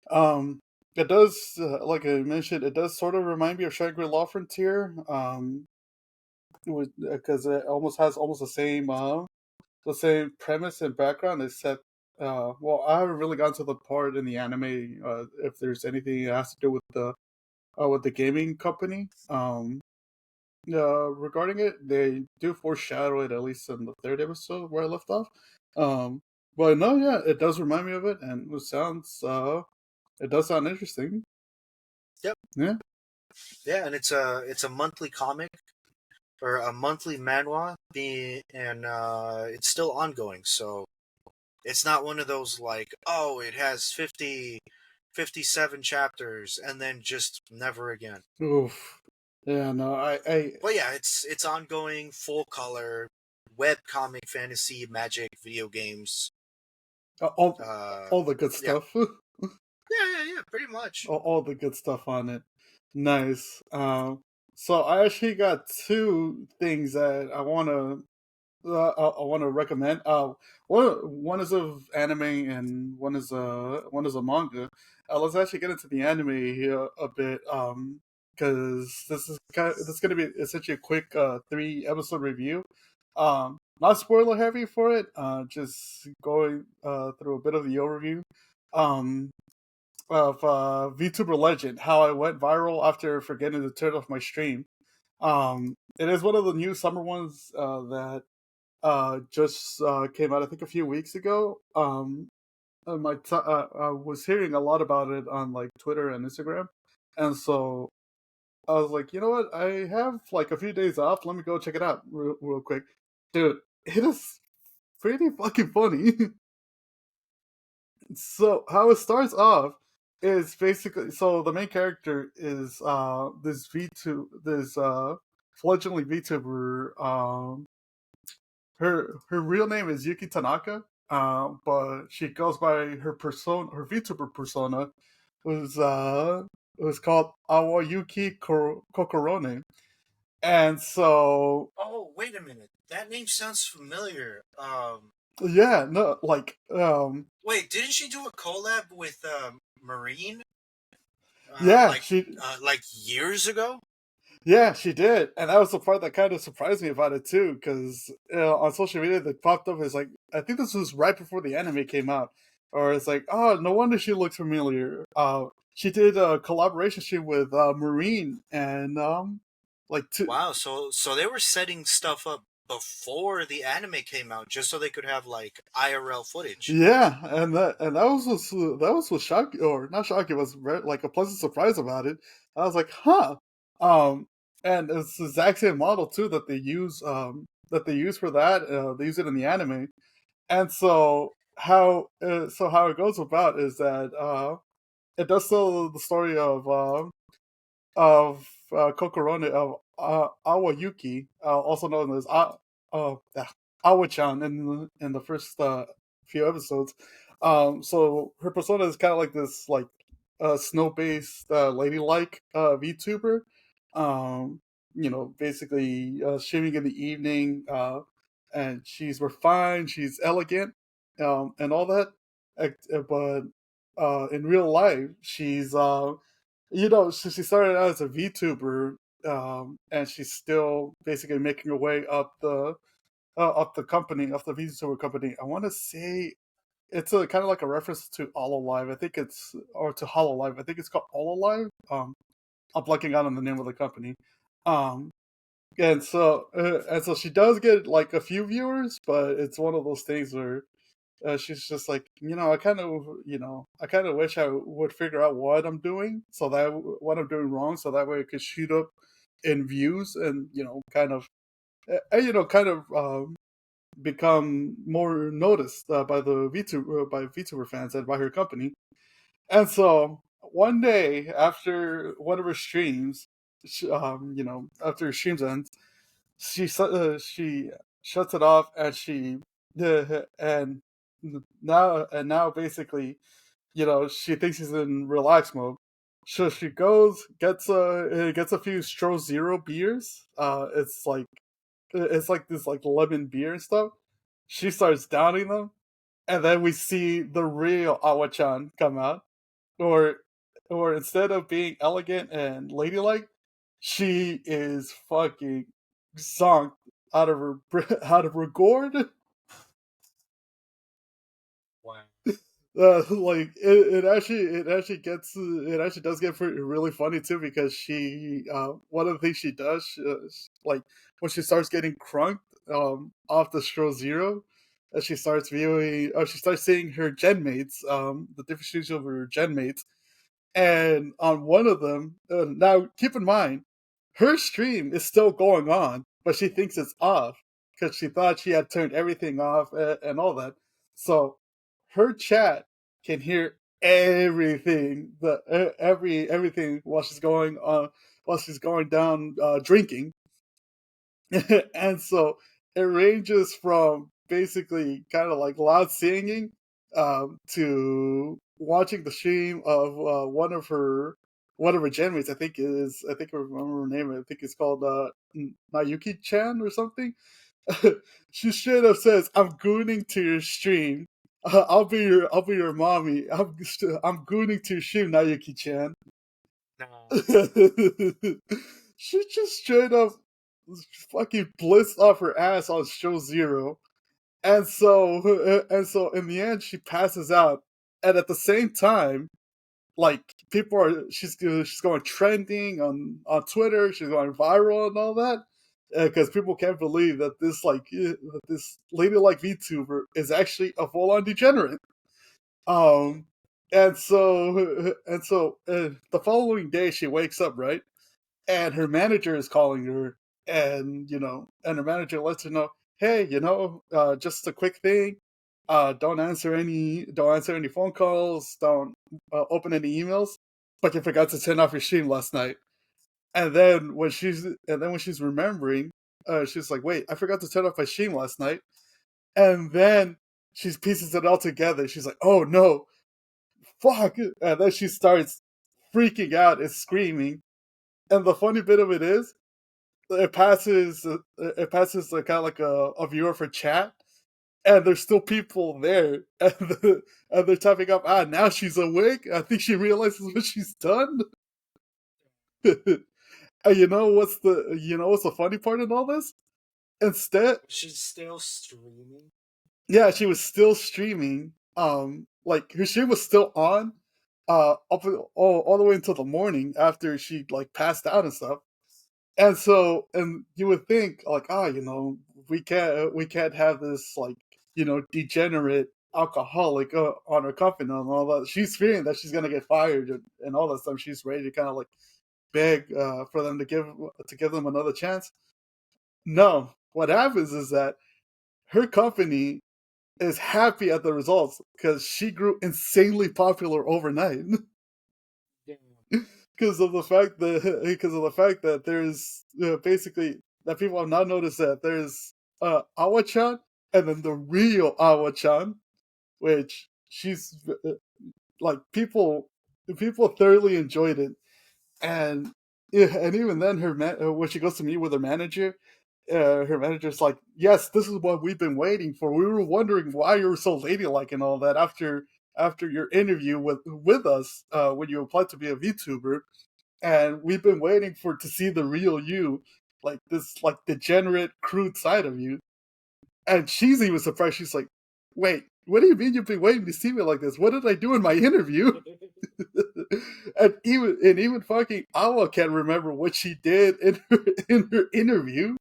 Um, it does, like I mentioned, it does sort of remind me of Shangri-La Frontier. Because it almost has almost the same premise and background, except, well, I haven't really gotten to the part in the anime, if there's anything that has to do with the gaming company. Regarding it, they do foreshadow it at least in the third episode where I left off. Um, but no, yeah, it does remind me of it, and it does sound interesting. Yep. Yeah. Yeah, and it's a monthly comic or a monthly manhwa, and it's still ongoing. So it's not one of those like, oh, it has 57 chapters and then just never again. Oof. Yeah. No. But yeah, it's ongoing, full color, web comic, fantasy, magic, video games. All Uh, all the good yeah, stuff. yeah, pretty much. All the good stuff on it. Nice. So I actually got two things that I want to recommend. One is of anime and one is a manga. Let's actually get into the anime here a bit, because this is going to be essentially a quick 3 episode review. Not spoiler heavy for it. Just going through a bit of the overview. Um, of VTuber Legend, how I went viral after forgetting to turn off my stream. It is one of the new summer ones that just came out I think a few weeks ago. I was hearing a lot about it on like Twitter and Instagram, and so I was like, you know what? I have like a few days off. Let me go check it out real quick, dude. It is pretty fucking funny. So how it starts off is basically so the main character is this fledgling VTuber. Her real name is Yuki Tanaka, but she goes by her VTuber persona, was was called Awayuki Kokorone, and so Oh, wait a minute. That name sounds familiar. yeah, no, like Wait, didn't she do a collab with Marine? Uh, yeah, like, like years ago? yeah, she did, and that was the part that kind of surprised me about it too, because on social media that popped up is like I think this was right before the anime came out, or it's like oh no wonder she looks familiar. She did a collaboration with Marine and like two. Wow, so they were setting stuff up before the anime came out, just so they could have like IRL footage. Yeah, and that was what shocked or not shocking, was very, like a pleasant surprise about it. I was like, huh. Um, and it's the exact same model too that they use for that. They use it in the anime, and so how it goes about is that it does tell the story of Kokorone of Awayuki, also known as Awa-chan in the first few episodes. So her persona is kind of like this like snow-based ladylike VTuber. Um, basically streaming in the evening, and she's refined, she's elegant, and all that. But in real life, she's she started out as a VTuber, and she's still basically making her way up the company, up the VTuber company. I want to say it's a kind of like a reference to Hololive. I think it's or to Hololive. I think it's called Hololive. I'm blanking out on the name of the company. Um, and so she does get like a few viewers, but it's one of those things where she's just like, I kind of wish I would figure out what I'm doing, so that what I'm doing wrong, so that way I could shoot up in views and kind of become more noticed by VTuber fans and by her company. And so one day after one of her streams, after her streams ends, she shuts it off and and now basically she thinks she's in relax mode, so she goes gets a few Stro Zero beers. It's like this like lemon beer and stuff. She starts downing them, and then we see the real Awa-chan come out, or instead of being elegant and ladylike, she is fucking zonked out of her out of her gourd. Wow. Like it actually does get really funny too, because she one of the things she does like when she starts getting crunked off the Stro Zero, she starts seeing her gen mates, the different stages of her gen mates, and on one of them, now keep in mind, her stream is still going on, but she thinks it's off because she thought she had turned everything off and all that. So her chat can hear everything, everything while she's going down drinking. And so it ranges from basically kind of like loud singing, to watching the stream of one of her genmates. I think I remember her name. I think it's called Nayuki Chan or something. She straight up says, "I'm gooning to your stream. I'll be your mommy. I'm gooning to your stream, Nayuki Chan." No. She just straight up fucking blitzed off her ass on show zero, and so in the end she passes out, and at the same time, like she's going trending on Twitter, she's going viral and all that, because people can't believe that this ladylike VTuber is actually a full on degenerate. Um, and so the following day she wakes up, right, and her manager is calling her, and and her manager lets her know, hey, just a quick thing, don't answer any phone calls, don't open any emails, but you forgot to turn off your stream last night. And then when she's remembering, she's like, wait, I forgot to turn off my stream last night. And then she pieces it all together. She's like, oh no, fuck. And then she starts freaking out and screaming. And the funny bit of it is, it passes kind of like a viewer for chat, and there's still people there, and they're typing up, now she's awake. I think she realizes what she's done. And you know what's the funny part in all this? Instead, She's still streaming. yeah, she was still streaming. Like her stream was still on, all the way until the morning after she like passed out and stuff. And you would think like, we can't have this like degenerate alcoholic on her company and all that. She's fearing that she's gonna get fired and all that stuff. She's ready to kind of like beg for them to give them another chance. No, what happens is that her company is happy at the results because she grew insanely popular overnight. Damn. Because of the fact that there's basically that people have now noticed that there's Awa-chan and then the real Awa-chan, which she's like people thoroughly enjoyed it. And yeah, and even then when she goes to meet with her manager's like, yes, this is what we've been waiting for. We were wondering why you were so ladylike and all that after your interview with us when you applied to be a VTuber, and we've been waiting for to see the real you, like this like degenerate, crude side of you. And she's even surprised. She's like, wait, what do you mean you've been waiting to see me like this? What did I do in my interview? And even fucking Awa can't remember what she did in her interview.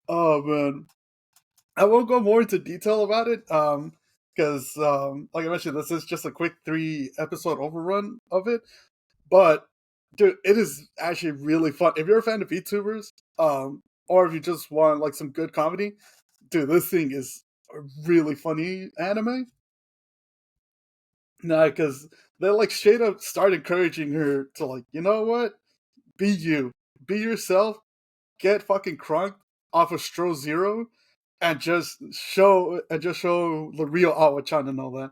Oh man, I won't go more into detail about it, because like I mentioned, this is just a quick 3 episode overrun of it. But dude, it is actually really fun. If you're a fan of VTubers, or if you just want like some good comedy, dude, this thing is a really funny anime. Nah, because they like straight up start encouraging her to like, you know what? Be you, be yourself, get fucking crunked off of Stro Zero, and just show the real Awa-chan and all that.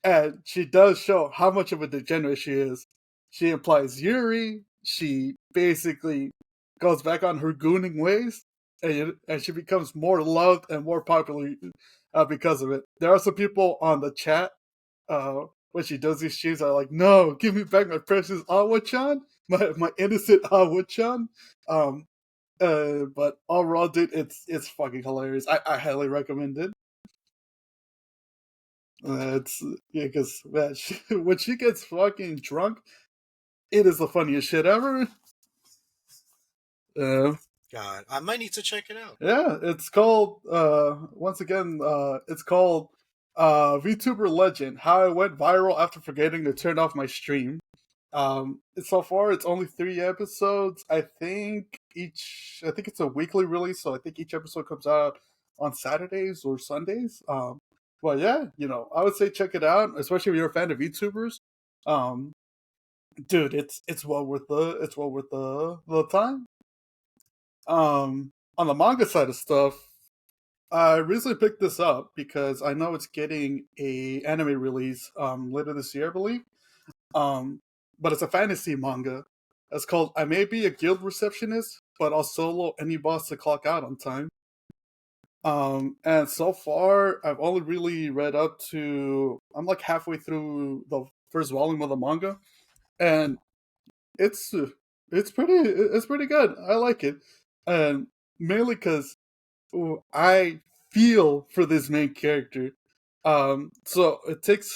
And she does show how much of a degenerate she is. She implies Yuri. She basically goes back on her gooning ways, and she becomes more loved and more popular because of it. There are some people on the chat when she does these streams are like, "No, give me back my precious Awa-chan, my innocent Awa-chan." Um, but overall, dude, it's fucking hilarious. I highly recommend it. It's yeah, because man, when she gets fucking drunk, it is the funniest shit ever. Uh, God, I might need to check it out. yeah, it's called once again, it's called VTuber Legend: How I Went Viral After Forgetting to Turn Off My Stream. So far it's only 3 episodes. I think it's a weekly release, so I think each episode comes out on Saturdays or Sundays. But yeah, I would say check it out, especially if you're a fan of VTubers. Um, dude, it's well worth the time. On the manga side of stuff, I recently picked this up because I know it's getting a anime release later this year, I believe. Um, but it's a fantasy manga. It's called I May Be a Guild Receptionist, but I'll solo any boss to clock out on time. And so far, I've only really read up to. I'm like halfway through the first volume of the manga, and it's it's pretty good. I like it, and mainly because I feel for this main character. So it's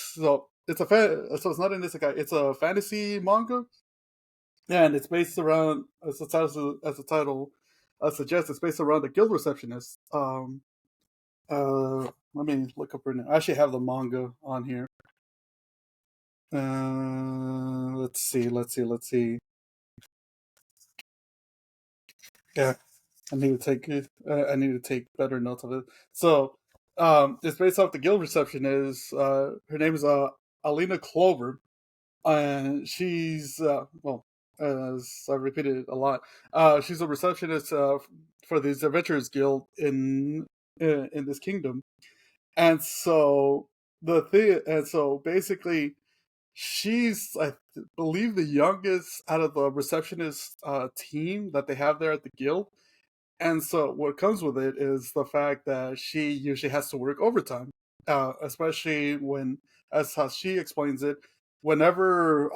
not an isekai. It's a fantasy manga, and it's based around as the title suggests it's based around the guild receptionist. Let me look up her name. I actually have the manga on here. Let's see. Yeah, I need to take better notes of it. So, it's based off the guild receptionist. Her name is Alina Clover, and she's as I repeated it a lot, she's a receptionist for this adventurers guild in this kingdom, and so basically she's I believe the youngest out of the receptionist team that they have there at the guild. And so what comes with it is the fact that she usually has to work overtime, especially when, as how she explains it, whenever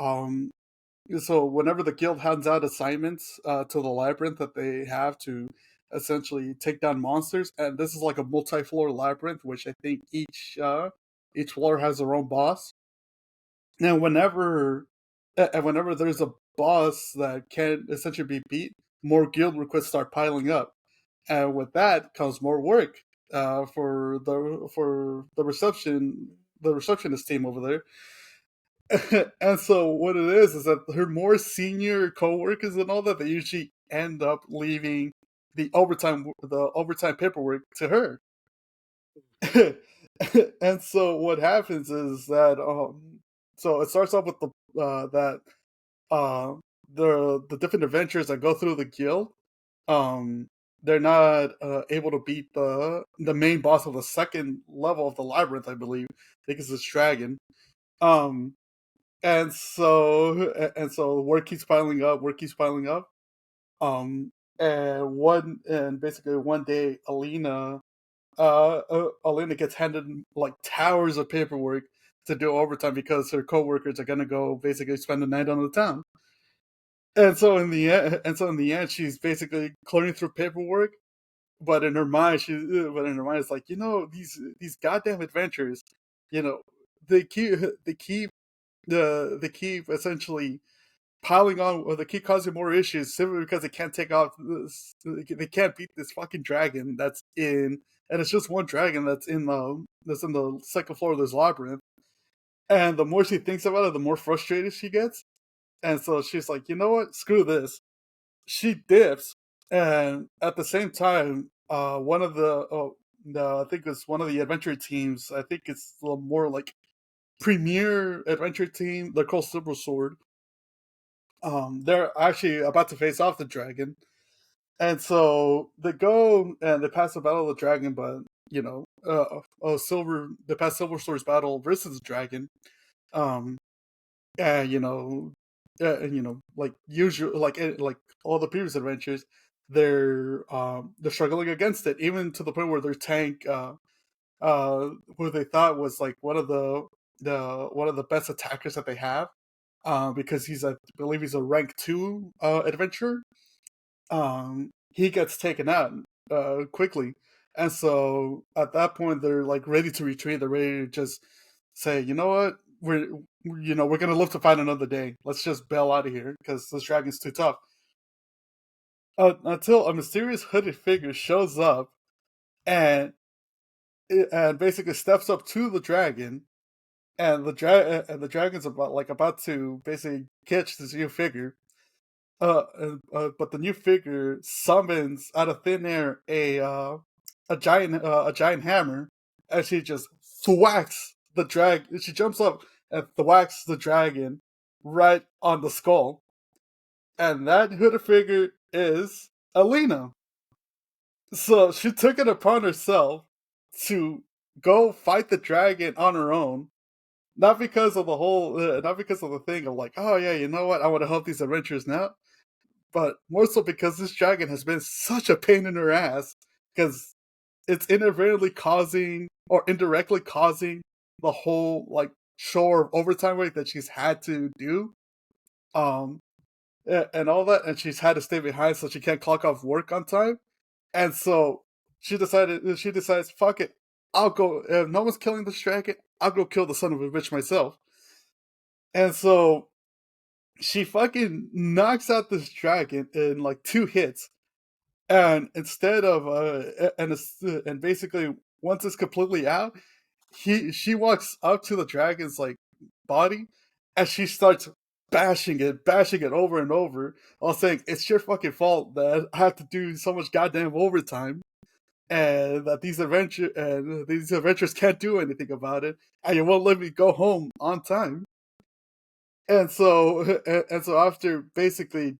whenever the guild hands out assignments to the labyrinth that they have to essentially take down monsters, and this is like a multi-floor labyrinth, which I think each floor has their own boss. And whenever there's a boss that can essentially be beat, more guild requests start piling up, and with that comes more work for the receptionist team over there. And so what it is that her more senior coworkers and all that, they usually end up leaving the overtime paperwork to her. And so what happens is that so it starts off with that uh the different adventures that go through the guild, um they're not able to beat the main boss of the second level of the labyrinth, I believe. I think it's this dragon. um and so work keeps piling up, um and basically one day Alina gets handed like towers of paperwork to do overtime because her coworkers are gonna go basically spend the night on the town. And so in the end, she's basically clearing through paperwork, but in her mind, it's like, these goddamn adventures, you know, they keep they keep they keep essentially piling on, or they keep causing more issues simply because they can't take off they can't beat this fucking dragon and it's just one dragon that's in the second floor of this labyrinth. And the more she thinks about it, the more frustrated she gets. And so she's like, you know what? Screw this. She dips, and at the same time, one of the no, I think it's one of the adventure teams. I think it's the more like premier adventure team. They're called Silver Sword. They're actually about to face off the dragon, and so they go and they pass the battle of the dragon. But they pass Silver Sword's battle versus the dragon. Um, and like usual, like all the previous adventures, they're struggling against it, even to the point where their tank, who they thought was like one of the best attackers that they have, because I believe he's a rank 2 adventurer. He gets taken out quickly, and so at that point they're like ready to retreat. They're ready to just say, you know what, we're gonna live to fight another day. Let's just bail out of here because this dragon's too tough. Until a mysterious hooded figure shows up and and basically steps up to the dragon, and the dragon's about to basically catch this new figure. But the new figure summons out of thin air a giant hammer, and she just thwacks the drag. She jumps up and thwacks the dragon right on the skull, and that hooded figure is Alina. So she took it upon herself to go fight the dragon on her own, not because of the thing of like, oh yeah, you know what, I want to help these adventurers now, but more so because this dragon has been such a pain in her ass because it's inadvertently causing or indirectly causing the whole like chore of overtime work that she's had to do, um and all that, and she's had to stay behind so she can't clock off work on time. And so she decides, fuck it, I'll go. If no one's killing this dragon, I'll go kill the son of a bitch myself. And so she fucking knocks out this dragon in like 2 hits. And instead of and basically once it's completely out, she walks up to the dragon's like body, and she starts bashing it over and over, while saying it's your fucking fault that I have to do so much goddamn overtime, and that these adventurers can't do anything about it, and you won't let me go home on time. And so and so after basically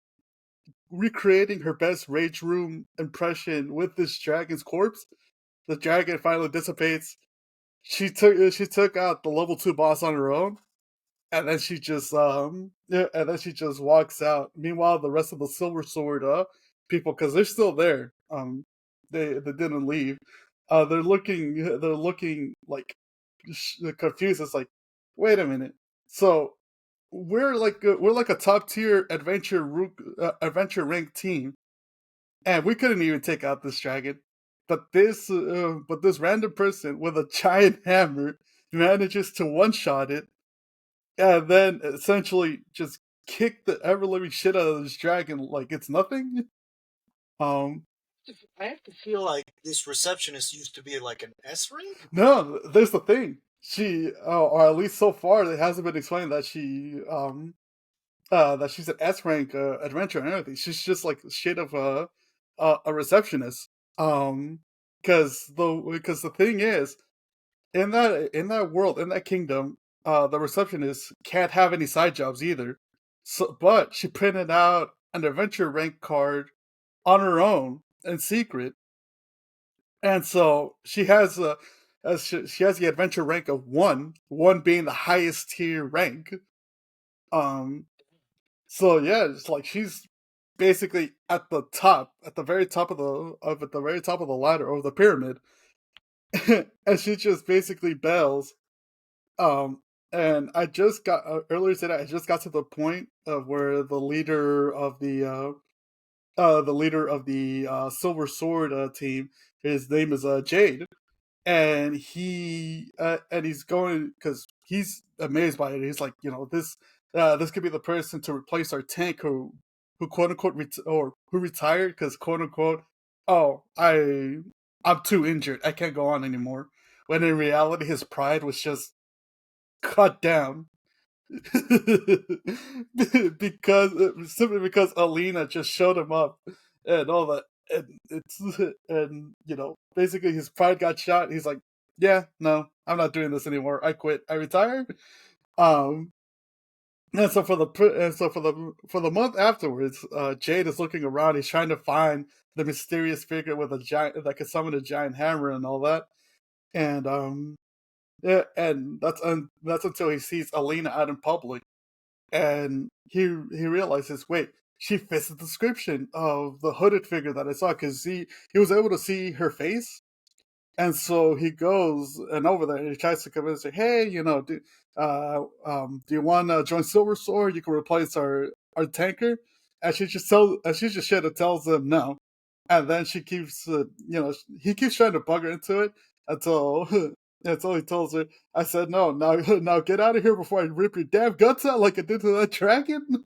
recreating her best rage room impression with this dragon's corpse, the dragon finally dissipates. She took out the level 2 boss on her own, and then she just yeah, and then she just walks out. Meanwhile, the rest of the Silver Sword people, because they're still there, they didn't leave. They're looking like confused. It's like, wait a minute. So we're like a top tier adventure rank team, and we couldn't even take out this dragon. But this random person with a giant hammer manages to one shot it, and then essentially just kick the ever living shit out of this dragon like it's nothing. Um, I have to feel like this receptionist used to be like an S rank. no, there's the thing. Or at least so far, it hasn't been explained that she's an S rank adventurer and everything. She's just like shit of a receptionist. Um, because the thing is, in that world, in that kingdom, the receptionist can't have any side jobs either. So, but she printed out an adventure rank card on her own in secret, and so she has the adventure rank of one being the highest tier rank. Um, so yeah, it's like she's basically at the top, at the very top at the very top of the ladder or the pyramid, and she just basically bells. Um, and I just got earlier today. I just got to the point of where the leader of the Silver Sword team. His name is Jade, and he's going because he's amazed by it. He's like, this could be the person to replace our tank who quote unquote or who retired because quote unquote, oh, I'm too injured. I can't go on anymore. When in reality, his pride was just cut down because simply because Alina just showed him up and all that, and it's and basically his pride got shot. He's like, yeah, no, I'm not doing this anymore. I quit. I retire. Um, and so for the month afterwards, Jade is looking around. He's trying to find the mysterious figure with a giant that could summon a giant hammer and all that, and yeah, and that's until he sees Alina out in public, and he realizes, wait, she fits the description of the hooded figure that I saw because he was able to see her face, and so he goes and over there and he tries to convince her, hey, do you want to join Silver Sword? You can replace our tanker, and she just straight up tells him no, and then she keeps he keeps trying to bug her into it until until he tells her, I said no, now get out of here before I rip your damn guts out like I did to that dragon.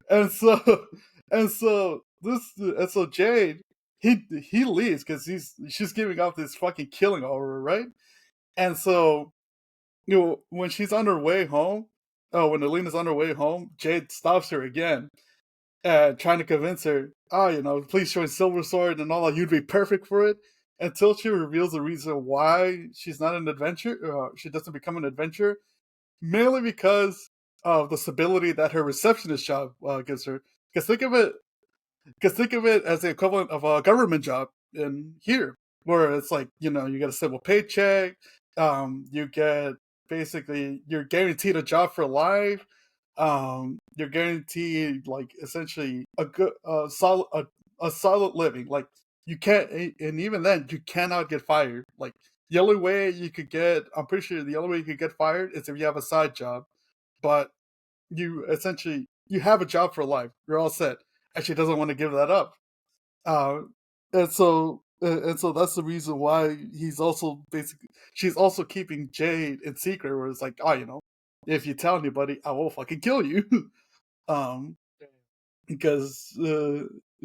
and so and so Jade, he leaves because she's giving off this fucking killing aura, right? And so when she's on her way home, when Alina's on her way home, Jade stops her again, trying to convince her, oh, please join Silver Sword and all that. You'd be perfect for it. Until she reveals the reason why she's not an adventurer, she doesn't become an adventurer, mainly because of the stability that her receptionist job gives her. Because think of it as the equivalent of a government job in here, where it's like you get a simple paycheck, you get basically you're guaranteed a job for life, you're guaranteed like essentially a good a solid living. Like you can't, and even then you cannot get fired. Like the only way you could get, I'm pretty sure the only way you could get fired is if you have a side job, but you have a job for life. You're all set. And she doesn't want to give that up. Uh, and so that's the reason why she's also keeping Jade in secret. Where it's like, oh, if you tell anybody, I will fucking kill you. um, because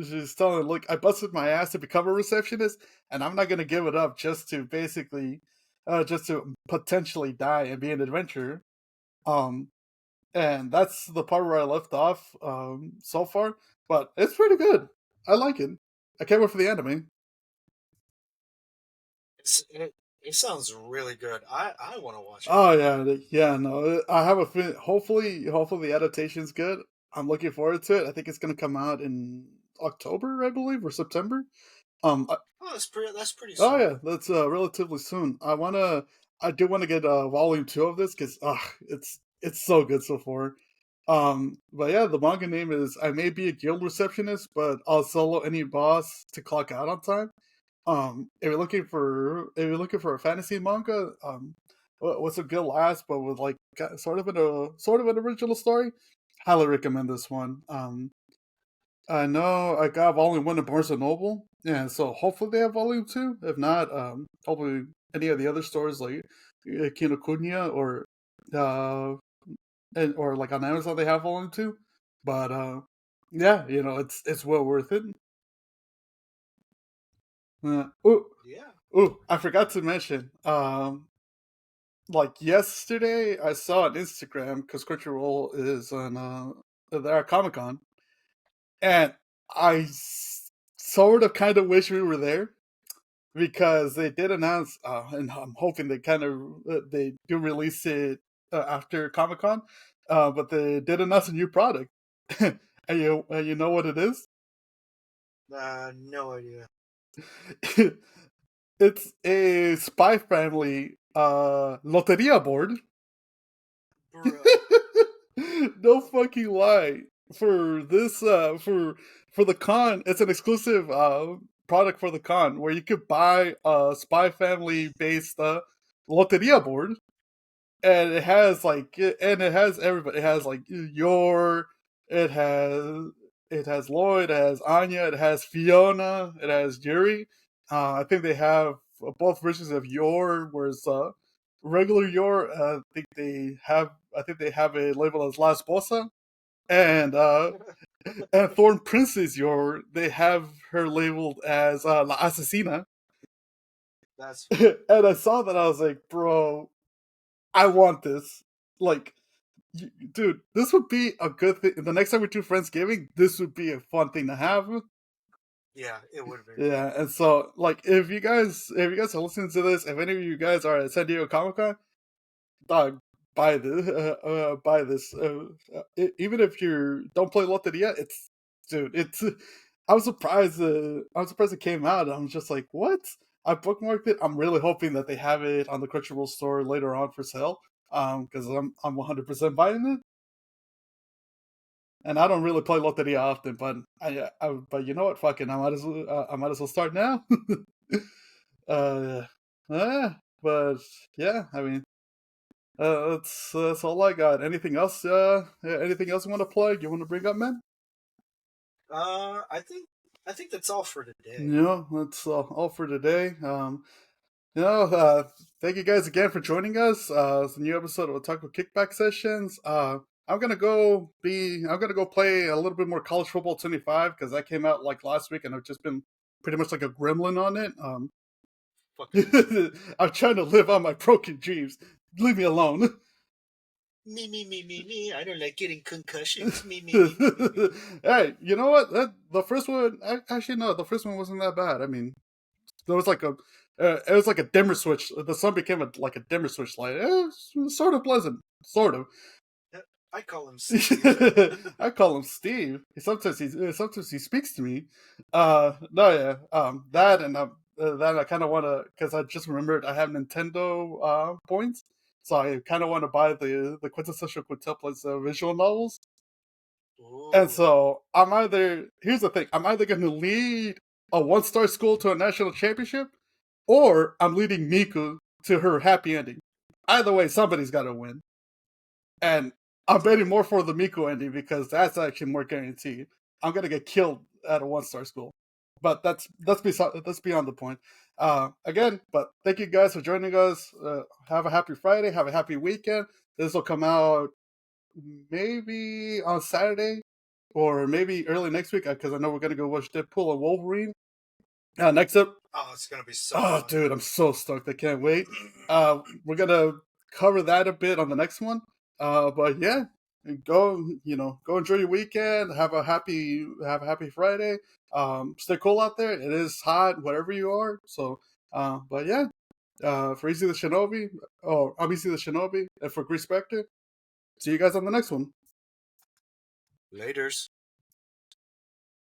she's telling, "Look, I busted my ass to become a receptionist, and I'm not gonna give it up just to basically, just to potentially die and be an adventurer." Um, and that's the part where I left off so far. But it's pretty good. I like it. I can't wait for the anime. It's, it, it sounds really good. I want to watch it. Oh yeah, yeah. No, I have a hopefully the adaptation's good. I'm looking forward to it. I think it's gonna come out in October, I believe, or September. I, Oh, that's pretty oh soon. yeah, that's relatively soon. I do want to get volume two of this because it's so good so far. But yeah, the manga name is I may be a guild receptionist, but I'll solo any boss to clock out on time. If you're looking for a fantasy manga, what's a good last, but with like sort of an original story, highly recommend this one. I know I got volume one in Barnes and Noble, yeah. So hopefully they have volume two. If not, hopefully any of the other stores like Kinokuniya uh, or like on Amazon they have volume two. But yeah, it's well worth it. Oh, Yeah. oh, I forgot to mention. Like yesterday, I saw on Instagram because Crunchyroll is on they're at Comic Con, and sort of kind of wish we were there because they did announce, and I'm hoping they do release it after Comic Con, but they did announce a new product, and you know what it is? No idea. It's a Spy Family loteria board. Bruh. No fucking lie. For this for the con, it's an exclusive product for the con where you could buy a Spy Family based loteria board, and it has everybody. It has like your it has it has Lloyd, it has Anya, it has Fiona, it has Yuri. I think they have both versions of your, whereas regular your, I think they have a label as La Esposa, and Thorn Princess your, they have her labeled as La Asesina. That's funny. And I saw that, I was like, bro, I want this. Like, dude, this would be a good thing. The next time we do Friendsgiving, this would be a fun thing to have. Yeah, it would be. Yeah, and so like if you guys are listening to this, if any of you guys are at San Diego Comic Con, dog, buy this. Buy this. Even if you don't play Loteria, it's dude. It's I was surprised. I was surprised it came out. I'm just like, what? I bookmarked it. I'm really hoping that they have it on the Crunchyroll store later on for sale. Because I'm 100% buying it. And I don't really play Loteria often, but but you know what? Fucking, I might as well start now. uh, but yeah, I mean, that's all I got. Anything else? Anything else you want to plug? You want to bring up, man? Uh, I think I think that's all for today. No, that's all for today. You know, thank you guys again for joining us. It's a new episode of Otaku Kickback Sessions. I'm gonna go play a little bit more College Football 25 because that came out like last week, and I've just been pretty much like a gremlin on it. Fucking gremlin. I'm trying to live on my broken dreams. Leave me alone. Me. I don't like getting concussions. Me. Hey, you know what? The first one, actually no, the first one wasn't that bad. I mean, there was like it was like a dimmer switch. The sun became like a dimmer switch light. It was sort of pleasant, sort of. I call him Steve. I call him Steve. Sometimes he speaks to me. No, yeah, that I kind of want to, because I just remembered I have Nintendo points, so I kind of want to buy the quintessential quintuplets visual novels. And Ooh. so here's the thing, I'm either going to lead a 1-star school to a national championship, or I'm leading Miku to her happy ending. Either way, somebody's got to win. And I'm betting more for the Miku ending because that's actually more guaranteed. I'm gonna get killed at a 1-star school, but that's beyond the point. Again, but thank you guys for joining us. Have a happy Friday. Have a happy weekend. This will come out maybe on Saturday. or maybe early next week because I know we're gonna go watch Deadpool and Wolverine. Next up, Oh, it's gonna be so oh fun. dude, I'm so stoked. I can't wait. We're gonna cover that a bit on the next one. But yeah, go go enjoy your weekend. Have a happy Friday. Stay cool out there. It is hot wherever you are. So, but yeah, for Easy the Shinobi, I'm Easy the Shinobi, and for Specter, see you guys on the next one. Laters.